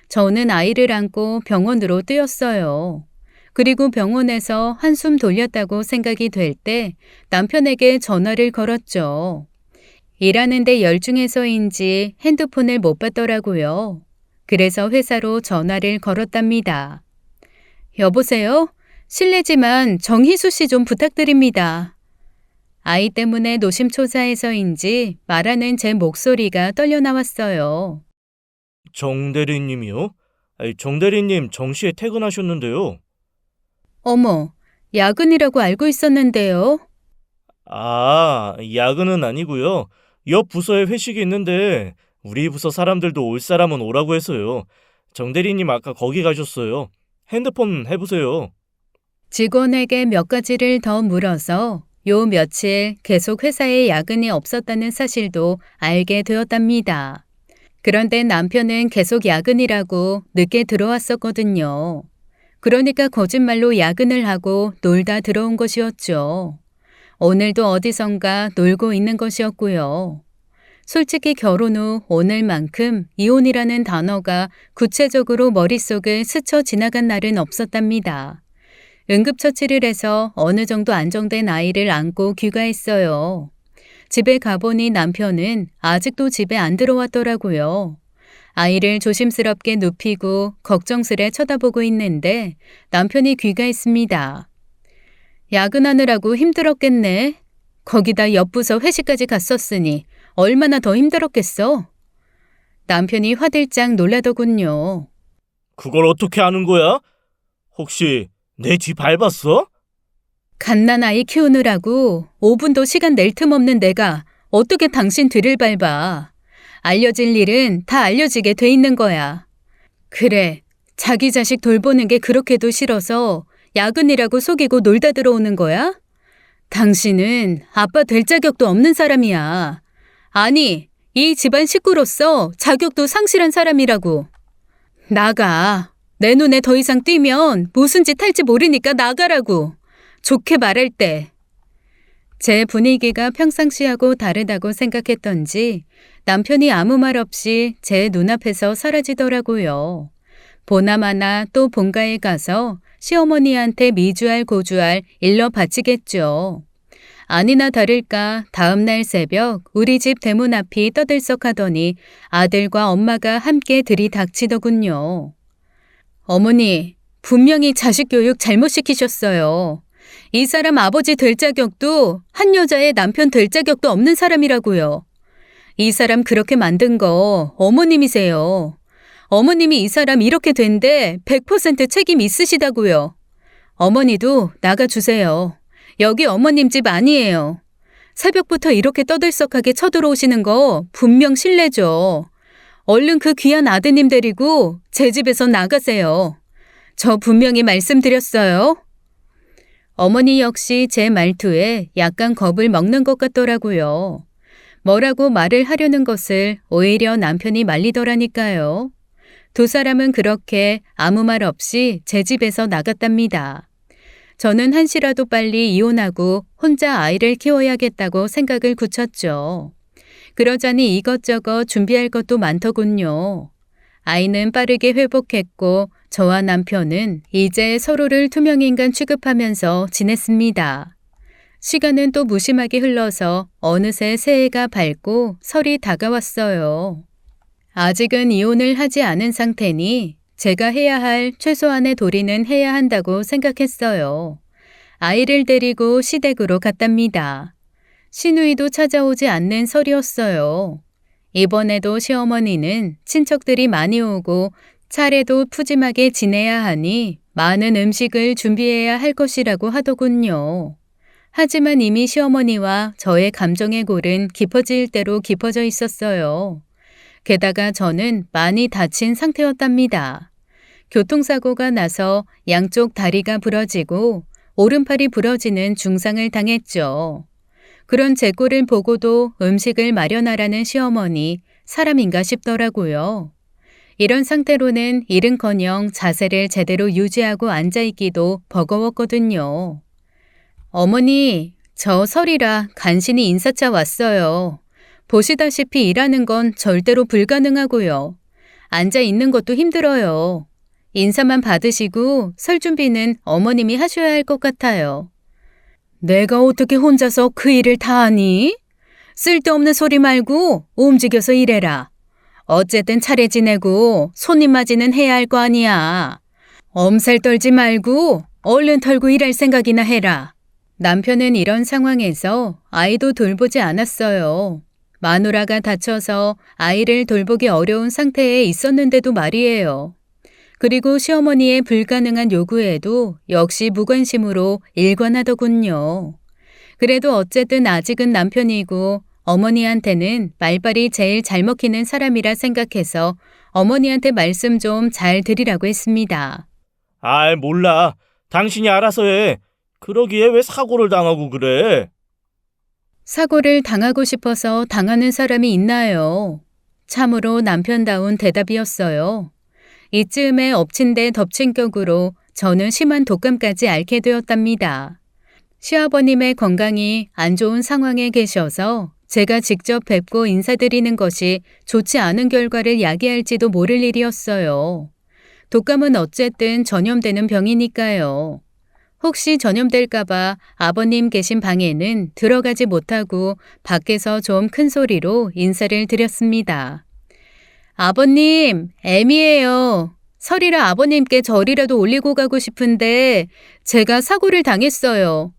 저는 아이를 안고 병원으로 뛰었어요. 그리고 병원에서 한숨 돌렸다고 생각이 될 때 남편에게 전화를 걸었죠. 일하는데 열중해서인지 핸드폰을 못 받더라고요. 그래서 회사로 전화를 걸었답니다. 여보세요? 실례지만 정희수 씨 좀 부탁드립니다. 아이 때문에 노심초사해서인지 말하는 제 목소리가 떨려 나왔어요. 정 대리님이요? 정 대리님 정시에 퇴근하셨는데요. 어머, 야근이라고 알고 있었는데요. 아, 야근은 아니고요. 옆 부서에 회식이 있는데 우리 부서 사람들도 올 사람은 오라고 해서요. 정 대리님 아까 거기 가셨어요. 핸드폰 해보세요. 직원에게 몇 가지를 더 물어서 요 며칠 계속 회사에 야근이 없었다는 사실도 알게 되었답니다. 그런데 남편은 계속 야근이라고 늦게 들어왔었거든요. 그러니까 거짓말로 야근을 하고 놀다 들어온 것이었죠. 오늘도 어디선가 놀고 있는 것이었고요. 솔직히 결혼 후 오늘만큼 이혼이라는 단어가 구체적으로 머릿속을 스쳐 지나간 날은 없었답니다. 응급처치를 해서 어느 정도 안정된 아이를 안고 귀가했어요. 집에 가보니 남편은 아직도 집에 안 들어왔더라고요. 아이를 조심스럽게 눕히고 걱정스레 쳐다보고 있는데 남편이 귀가했습니다. 야근하느라고 힘들었겠네. 거기다 옆부서 회식까지 갔었으니 얼마나 더 힘들었겠어. 남편이 화들짝 놀라더군요. 그걸 어떻게 아는 거야? 혹시 내 뒤 밟았어? 갓난아이 키우느라고 5분도 시간 낼 틈 없는 내가 어떻게 당신 뒤를 밟아. 알려질 일은 다 알려지게 돼 있는 거야. 그래, 자기 자식 돌보는 게 그렇게도 싫어서 야근이라고 속이고 놀다 들어오는 거야? 당신은 아빠 될 자격도 없는 사람이야. 아니, 이 집안 식구로서 자격도 상실한 사람이라고. 나가. 내 눈에 더 이상 띄면 무슨 짓 할지 모르니까 나가라고. 좋게 말할 때. 제 분위기가 평상시하고 다르다고 생각했던지 남편이 아무 말 없이 제 눈앞에서 사라지더라고요. 보나마나 또 본가에 가서 시어머니한테 미주알 고주알 일러 바치겠죠. 아니나 다를까 다음날 새벽 우리 집 대문 앞이 떠들썩하더니 아들과 엄마가 함께 들이닥치더군요. 어머니, 분명히 자식 교육 잘못 시키셨어요. 이 사람 아버지 될 자격도 한 여자의 남편 될 자격도 없는 사람이라고요. 이 사람 그렇게 만든 거 어머님이세요. 어머님이 이 사람 이렇게 된데 100% 책임 있으시다고요. 어머니도 나가주세요. 여기 어머님 집 아니에요. 새벽부터 이렇게 떠들썩하게 쳐들어오시는 거 분명 실례죠. 얼른 그 귀한 아드님 데리고 제 집에서 나가세요. 저 분명히 말씀드렸어요. 어머니 역시 제 말투에 약간 겁을 먹는 것 같더라고요. 뭐라고 말을 하려는 것을 오히려 남편이 말리더라니까요. 두 사람은 그렇게 아무 말 없이 제 집에서 나갔답니다. 저는 한시라도 빨리 이혼하고 혼자 아이를 키워야겠다고 생각을 굳혔죠. 그러자니 이것저것 준비할 것도 많더군요. 아이는 빠르게 회복했고 저와 남편은 이제 서로를 투명인간 취급하면서 지냈습니다. 시간은 또 무심하게 흘러서 어느새 새해가 밝고 설이 다가왔어요. 아직은 이혼을 하지 않은 상태니 제가 해야 할 최소한의 도리는 해야 한다고 생각했어요. 아이를 데리고 시댁으로 갔답니다. 시누이도 찾아오지 않는 설이었어요. 이번에도 시어머니는 친척들이 많이 오고 차례도 푸짐하게 지내야 하니 많은 음식을 준비해야 할 것이라고 하더군요. 하지만 이미 시어머니와 저의 감정의 골은 깊어질 대로 깊어져 있었어요. 게다가 저는 많이 다친 상태였답니다. 교통사고가 나서 양쪽 다리가 부러지고 오른팔이 부러지는 중상을 당했죠. 그런 제 꼴을 보고도 음식을 마련하라는 시어머니, 사람인가 싶더라고요. 이런 상태로는 일은커녕 자세를 제대로 유지하고 앉아있기도 버거웠거든요. 어머니, 저 설이라 간신히 인사차 왔어요. 보시다시피 일하는 건 절대로 불가능하고요. 앉아 있는 것도 힘들어요. 인사만 받으시고 설 준비는 어머님이 하셔야 할 것 같아요. 내가 어떻게 혼자서 그 일을 다 하니? 쓸데없는 소리 말고 움직여서 일해라. 어쨌든 차례 지내고 손님 맞이는 해야 할 거 아니야. 엄살 떨지 말고 얼른 털고 일할 생각이나 해라. 남편은 이런 상황에서 아이도 돌보지 않았어요. 마누라가 다쳐서 아이를 돌보기 어려운 상태에 있었는데도 말이에요. 그리고 시어머니의 불가능한 요구에도 역시 무관심으로 일관하더군요. 그래도 어쨌든 아직은 남편이고 어머니한테는 말발이 제일 잘 먹히는 사람이라 생각해서 어머니한테 말씀 좀 잘 드리라고 했습니다. 아이, 몰라. 당신이 알아서 해. 그러기에 왜 사고를 당하고 그래? 사고를 당하고 싶어서 당하는 사람이 있나요? 참으로 남편다운 대답이었어요. 이쯤에 엎친 데 덮친 격으로 저는 심한 독감까지 앓게 되었답니다. 시아버님의 건강이 안 좋은 상황에 계셔서 제가 직접 뵙고 인사드리는 것이 좋지 않은 결과를 야기할지도 모를 일이었어요. 독감은 어쨌든 전염되는 병이니까요. 혹시 전염될까봐 아버님 계신 방에는 들어가지 못하고 밖에서 좀 큰 소리로 인사를 드렸습니다. 아버님, 애미예요. 설이라 아버님께 절이라도 올리고 가고 싶은데 제가 사고를 당했어요.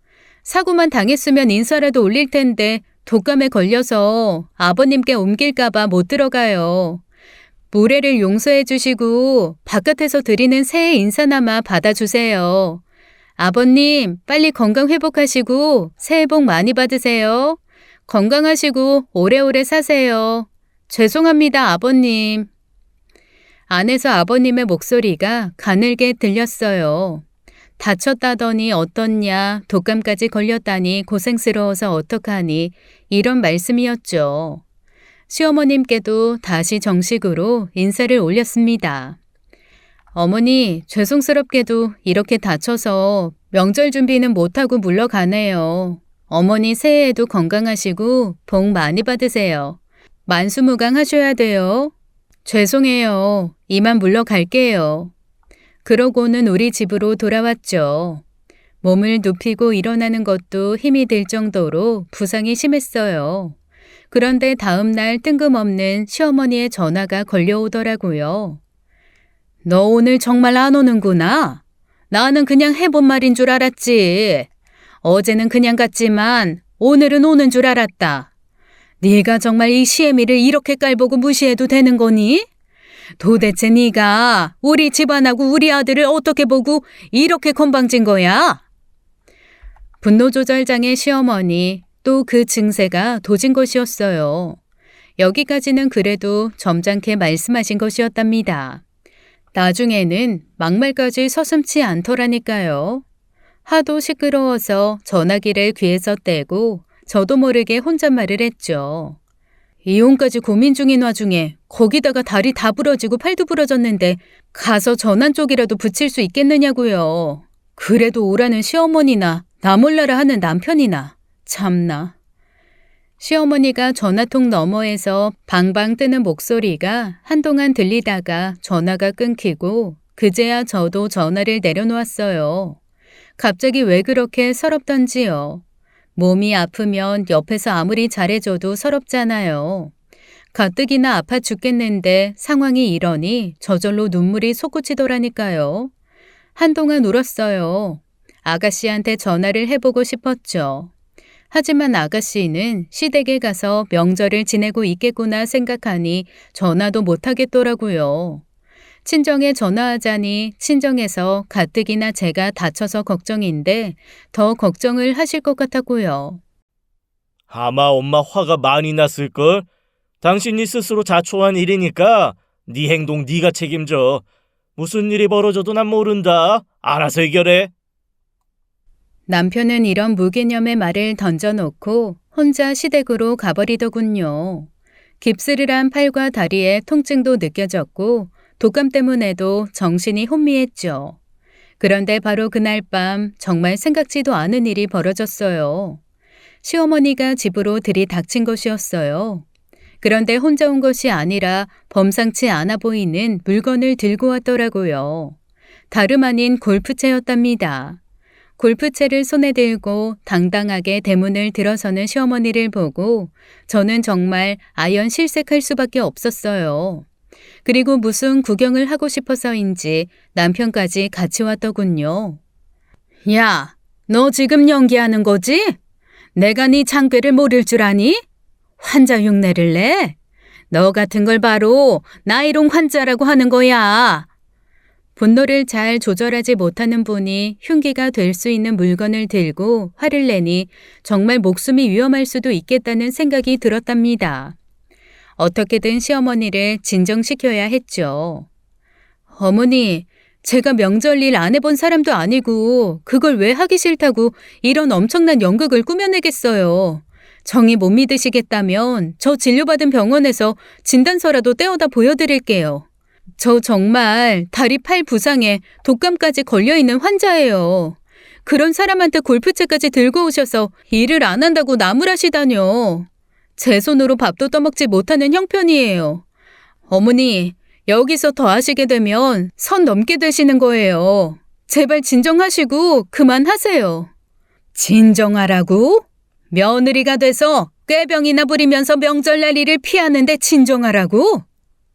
사고만 당했으면 인사라도 올릴 텐데 독감에 걸려서 아버님께 옮길까봐 못 들어가요. 무례를 용서해 주시고 바깥에서 드리는 새해 인사나마 받아주세요. 아버님, 빨리 건강 회복하시고 새해 복 많이 받으세요. 건강하시고 오래오래 사세요. 죄송합니다, 아버님. 안에서 아버님의 목소리가 가늘게 들렸어요. 다쳤다더니 어떻냐, 독감까지 걸렸다니 고생스러워서 어떡하니, 이런 말씀이었죠. 시어머님께도 다시 정식으로 인사를 올렸습니다. 어머니, 죄송스럽게도 이렇게 다쳐서 명절 준비는 못하고 물러가네요. 어머니 새해에도 건강하시고 복 많이 받으세요. 만수무강하셔야 돼요. 죄송해요. 이만 물러갈게요. 그러고는 우리 집으로 돌아왔죠. 몸을 눕히고 일어나는 것도 힘이 들 정도로 부상이 심했어요. 그런데 다음 날 뜬금없는 시어머니의 전화가 걸려오더라고요. 너 오늘 정말 안 오는구나. 나는 그냥 해본 말인 줄 알았지. 어제는 그냥 갔지만 오늘은 오는 줄 알았다. 네가 정말 이 시애미를 이렇게 깔보고 무시해도 되는 거니? 도대체 네가 우리 집안하고 우리 아들을 어떻게 보고 이렇게 건방진 거야? 분노 조절장애 시어머니, 또 그 증세가 도진 것이었어요. 여기까지는 그래도 점잖게 말씀하신 것이었답니다. 나중에는 막말까지 서슴지 않더라니까요. 하도 시끄러워서 전화기를 귀에서 떼고 저도 모르게 혼잣말을 했죠. 이혼까지 고민 중인 와중에 거기다가 다리 다 부러지고 팔도 부러졌는데 가서 전환 쪽이라도 붙일 수 있겠느냐고요. 그래도 오라는 시어머니나 나 몰라라 하는 남편이나 참나. 시어머니가 전화통 너머에서 방방 뜨는 목소리가 한동안 들리다가 전화가 끊기고 그제야 저도 전화를 내려놓았어요. 갑자기 왜 그렇게 서럽던지요. 몸이 아프면 옆에서 아무리 잘해줘도 서럽잖아요. 가뜩이나 아파 죽겠는데 상황이 이러니 저절로 눈물이 솟구치더라니까요. 한동안 울었어요. 아가씨한테 전화를 해보고 싶었죠. 하지만 아가씨는 시댁에 가서 명절을 지내고 있겠구나 생각하니 전화도 못하겠더라고요. 친정에 전화하자니 친정에서 가뜩이나 제가 다쳐서 걱정인데 더 걱정을 하실 것 같았고요. 아마 엄마 화가 많이 났을걸? 당신이 스스로 자초한 일이니까 네 행동 네가 책임져. 무슨 일이 벌어져도 난 모른다. 알아서 해결해. 남편은 이런 무개념의 말을 던져놓고 혼자 시댁으로 가버리더군요. 깁스를 팔과 다리에 통증도 느껴졌고 독감 때문에도 정신이 혼미했죠. 그런데 바로 그날 밤 정말 생각지도 않은 일이 벌어졌어요. 시어머니가 집으로 들이닥친 것이었어요. 그런데 혼자 온 것이 아니라 범상치 않아 보이는 물건을 들고 왔더라고요. 다름 아닌 골프채였답니다. 골프채를 손에 들고 당당하게 대문을 들어서는 시어머니를 보고 저는 정말 아연 실색할 수밖에 없었어요. 그리고 무슨 구경을 하고 싶어서인지 남편까지 같이 왔더군요. 야, 너 지금 연기하는 거지? 내가 네 장괴를 모를 줄 아니? 환자 흉내를 내? 너 같은 걸 바로 나이롱 환자라고 하는 거야. 분노를 잘 조절하지 못하는 분이 흉기가 될 수 있는 물건을 들고 화를 내니 정말 목숨이 위험할 수도 있겠다는 생각이 들었답니다. 어떻게든 시어머니를 진정시켜야 했죠. 어머니, 제가 명절 일 안 해본 사람도 아니고 그걸 왜 하기 싫다고 이런 엄청난 연극을 꾸며내겠어요. 정이 못 믿으시겠다면 저 진료받은 병원에서 진단서라도 떼어다 보여드릴게요. 저 정말 다리 팔 부상에 독감까지 걸려있는 환자예요. 그런 사람한테 골프채까지 들고 오셔서 일을 안 한다고 나무라시다뇨. 제 손으로 밥도 떠먹지 못하는 형편이에요. 어머니, 여기서 더 하시게 되면 선 넘게 되시는 거예요. 제발 진정하시고 그만하세요. 진정하라고? 며느리가 돼서 꾀병이나 부리면서 명절날 일을 피하는데 진정하라고?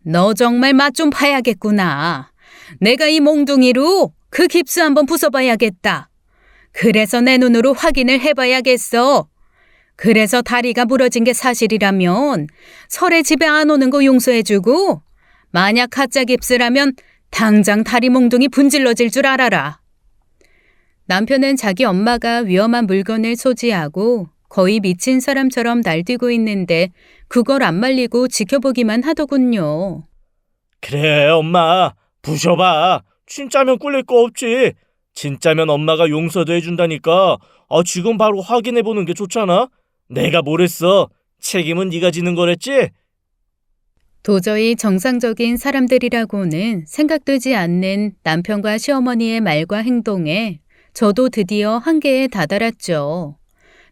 너 정말 맛 좀 봐야겠구나. 내가 이 몽둥이로 그 깁스 한번 부숴봐야겠다. 그래서 내 눈으로 확인을 해봐야겠어. 그래서 다리가 부러진 게 사실이라면 설에 집에 안 오는 거 용서해주고 만약 가짜 깁스라면 당장 다리 몽둥이 분질러질 줄 알아라. 남편은 자기 엄마가 위험한 물건을 소지하고 거의 미친 사람처럼 날뛰고 있는데 그걸 안 말리고 지켜보기만 하더군요. 그래, 엄마. 부셔봐. 진짜면 꿀릴 거 없지. 진짜면 엄마가 용서도 해준다니까. 지금 바로 확인해보는 게 좋잖아. 내가 뭘 했어. 책임은 네가 지는 거랬지? 도저히 정상적인 사람들이라고는 생각되지 않는 남편과 시어머니의 말과 행동에 저도 드디어 한계에 다다랐죠.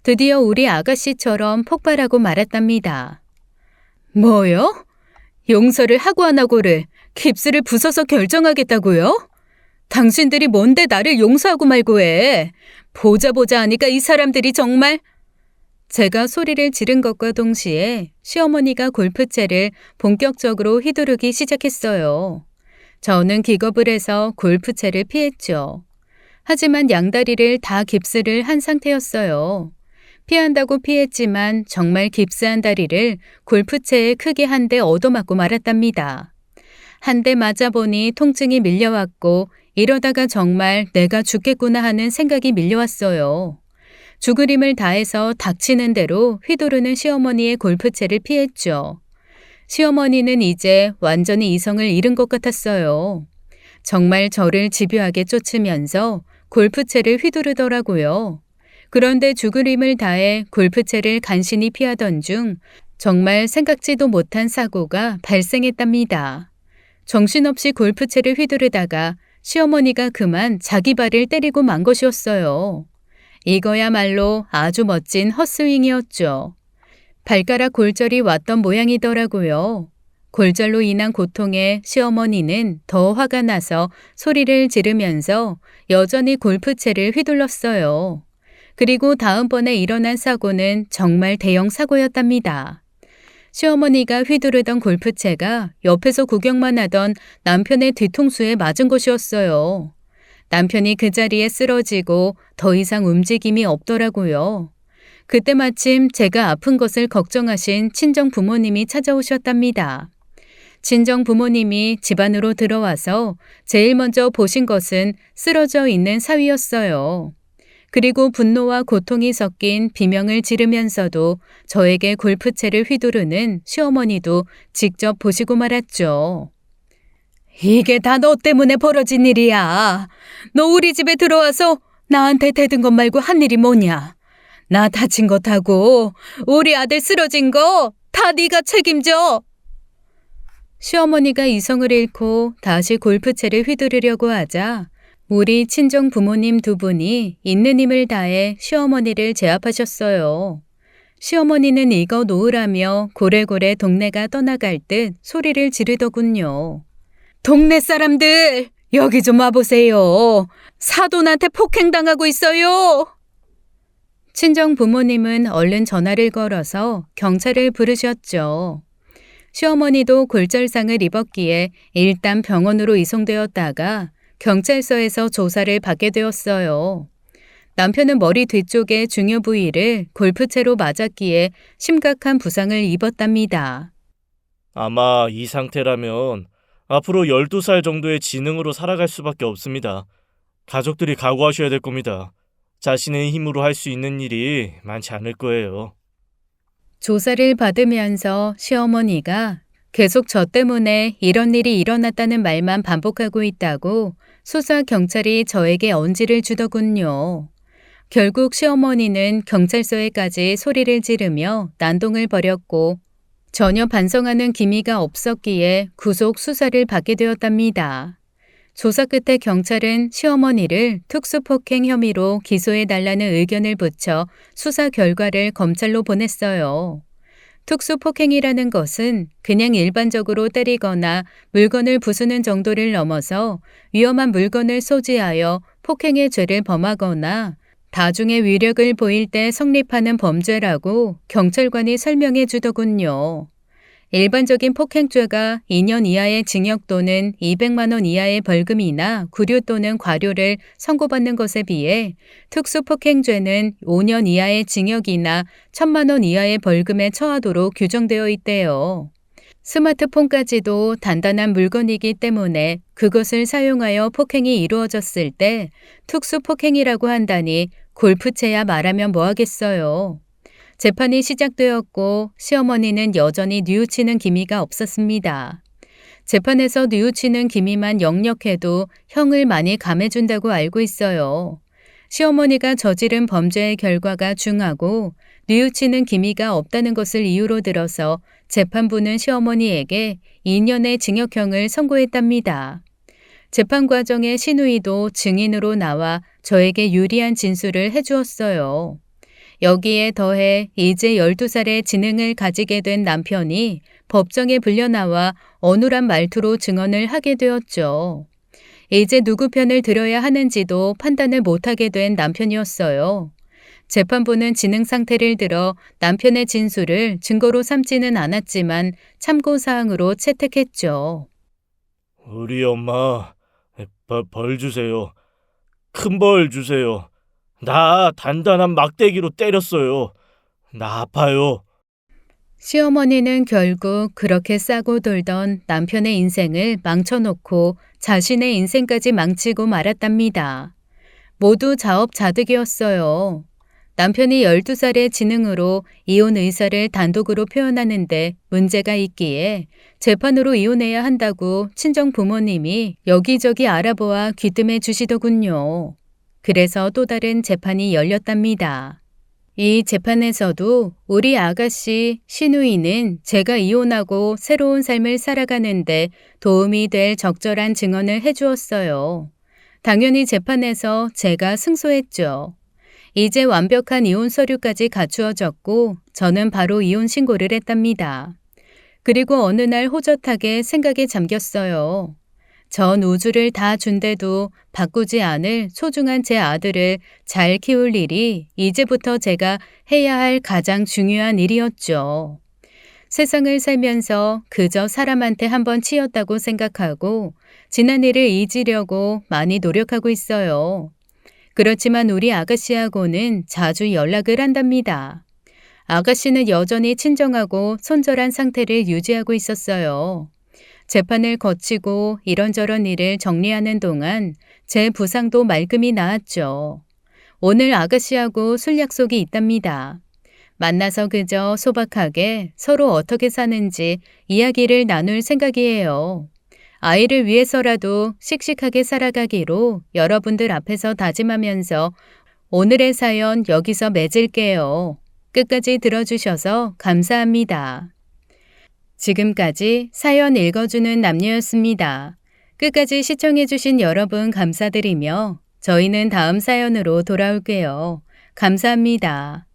드디어 우리 아가씨처럼 폭발하고 말았답니다. 뭐요? 용서를 하고 안 하고를 깁스를 부숴서 결정하겠다고요? 당신들이 뭔데 나를 용서하고 말고 해. 보자 하니까 이 사람들이 정말... 제가 소리를 지른 것과 동시에 시어머니가 골프채를 본격적으로 휘두르기 시작했어요. 저는 기겁을 해서 골프채를 피했죠. 하지만 양다리를 다 깁스를 한 상태였어요. 피한다고 피했지만 정말 깁스한 다리를 골프채에 크게 한 대 얻어맞고 말았답니다. 한 대 맞아보니 통증이 밀려왔고 이러다가 정말 내가 죽겠구나 하는 생각이 밀려왔어요. 죽을 힘을 다해서 닥치는 대로 휘두르는 시어머니의 골프채를 피했죠. 시어머니는 이제 완전히 이성을 잃은 것 같았어요. 정말 저를 집요하게 쫓으면서 골프채를 휘두르더라고요. 그런데 죽을 힘을 다해 골프채를 간신히 피하던 중 정말 생각지도 못한 사고가 발생했답니다. 정신없이 골프채를 휘두르다가 시어머니가 그만 자기 발을 때리고 만 것이었어요. 이거야말로 아주 멋진 헛스윙이었죠. 발가락 골절이 왔던 모양이더라고요. 골절로 인한 고통에 시어머니는 더 화가 나서 소리를 지르면서 여전히 골프채를 휘둘렀어요. 그리고 다음번에 일어난 사고는 정말 대형 사고였답니다. 시어머니가 휘두르던 골프채가 옆에서 구경만 하던 남편의 뒤통수에 맞은 것이었어요. 남편이 그 자리에 쓰러지고 더 이상 움직임이 없더라고요. 그때 마침 제가 아픈 것을 걱정하신 친정 부모님이 찾아오셨답니다. 친정 부모님이 집 안으로 들어와서 제일 먼저 보신 것은 쓰러져 있는 사위였어요. 그리고 분노와 고통이 섞인 비명을 지르면서도 저에게 골프채를 휘두르는 시어머니도 직접 보시고 말았죠. 이게 다 너 때문에 벌어진 일이야. 너 우리 집에 들어와서 나한테 대든 것 말고 한 일이 뭐냐. 나 다친 것하고 우리 아들 쓰러진 거 다 네가 책임져. 시어머니가 이성을 잃고 다시 골프채를 휘두르려고 하자 우리 친정 부모님 두 분이 있는 힘을 다해 시어머니를 제압하셨어요. 시어머니는 이거 놓으라며 고래고래 동네가 떠나갈 듯 소리를 지르더군요. 동네 사람들 여기 좀 와보세요. 사돈한테 폭행당하고 있어요. 친정 부모님은 얼른 전화를 걸어서 경찰을 부르셨죠. 시어머니도 골절상을 입었기에 일단 병원으로 이송되었다가 경찰서에서 조사를 받게 되었어요. 남편은 머리 뒤쪽의 중요 부위를 골프채로 맞았기에 심각한 부상을 입었답니다. 아마 이 상태라면 앞으로 12살 정도의 지능으로 살아갈 수밖에 없습니다. 가족들이 각오하셔야 될 겁니다. 자신의 힘으로 할 수 있는 일이 많지 않을 거예요. 조사를 받으면서 시어머니가 계속 저 때문에 이런 일이 일어났다는 말만 반복하고 있다고 수사 경찰이 저에게 언지를 주더군요. 결국 시어머니는 경찰서에까지 소리를 지르며 난동을 벌였고 전혀 반성하는 기미가 없었기에 구속 수사를 받게 되었답니다. 조사 끝에 경찰은 시어머니를 특수폭행 혐의로 기소해달라는 의견을 붙여 수사 결과를 검찰로 보냈어요. 특수폭행이라는 것은 그냥 일반적으로 때리거나 물건을 부수는 정도를 넘어서 위험한 물건을 소지하여 폭행의 죄를 범하거나 다중의 위력을 보일 때 성립하는 범죄라고 경찰관이 설명해 주더군요. 일반적인 폭행죄가 2년 이하의 징역 또는 200만 원 이하의 벌금이나 구류 또는 과료를 선고받는 것에 비해 특수폭행죄는 5년 이하의 징역이나 1,000만 원 이하의 벌금에 처하도록 규정되어 있대요. 스마트폰까지도 단단한 물건이기 때문에 그것을 사용하여 폭행이 이루어졌을 때 특수폭행이라고 한다니 골프채야 말하면 뭐하겠어요. 재판이 시작되었고 시어머니는 여전히 뉘우치는 기미가 없었습니다. 재판에서 뉘우치는 기미만 역력해도 형을 많이 감해준다고 알고 있어요. 시어머니가 저지른 범죄의 결과가 중하고 뉘우치는 기미가 없다는 것을 이유로 들어서 재판부는 시어머니에게 2년의 징역형을 선고했답니다. 재판 과정에 시누이도 증인으로 나와 저에게 유리한 진술을 해주었어요. 여기에 더해 이제 12살의 지능을 가지게 된 남편이 법정에 불려나와 어눌한 말투로 증언을 하게 되었죠. 이제 누구 편을 들어야 하는지도 판단을 못하게 된 남편이었어요. 재판부는 지능 상태를 들어 남편의 진술을 증거로 삼지는 않았지만 참고사항으로 채택했죠. 우리 엄마, 벌 주세요. 큰 벌 주세요. 나 단단한 막대기로 때렸어요. 나 아파요. 시어머니는 결국 그렇게 싸고 돌던 남편의 인생을 망쳐놓고 자신의 인생까지 망치고 말았답니다. 모두 자업자득이었어요. 남편이 12살의 지능으로 이혼 의사를 단독으로 표현하는데 문제가 있기에 재판으로 이혼해야 한다고 친정 부모님이 여기저기 알아보아 귀뜸해 주시더군요. 그래서 또 다른 재판이 열렸답니다. 이 재판에서도 우리 아가씨 시누이는 제가 이혼하고 새로운 삶을 살아가는데 도움이 될 적절한 증언을 해주었어요. 당연히 재판에서 제가 승소했죠. 이제 완벽한 이혼 서류까지 갖추어졌고 저는 바로 이혼 신고를 했답니다. 그리고 어느 날 호젓하게 생각에 잠겼어요. 전 우주를 다 준데도 바꾸지 않을 소중한 제 아들을 잘 키울 일이 이제부터 제가 해야 할 가장 중요한 일이었죠. 세상을 살면서 그저 사람한테 한번 치였다고 생각하고 지난 일을 잊으려고 많이 노력하고 있어요. 그렇지만 우리 아가씨하고는 자주 연락을 한답니다. 아가씨는 여전히 친정하고 손절한 상태를 유지하고 있었어요. 재판을 거치고 이런저런 일을 정리하는 동안 제 부상도 말끔히 나았죠. 오늘 아가씨하고 술 약속이 있답니다. 만나서 그저 소박하게 서로 어떻게 사는지 이야기를 나눌 생각이에요. 아이를 위해서라도 씩씩하게 살아가기로 여러분들 앞에서 다짐하면서 오늘의 사연 여기서 맺을게요. 끝까지 들어주셔서 감사합니다. 지금까지 사연 읽어주는 남녀였습니다. 끝까지 시청해주신 여러분 감사드리며 저희는 다음 사연으로 돌아올게요. 감사합니다.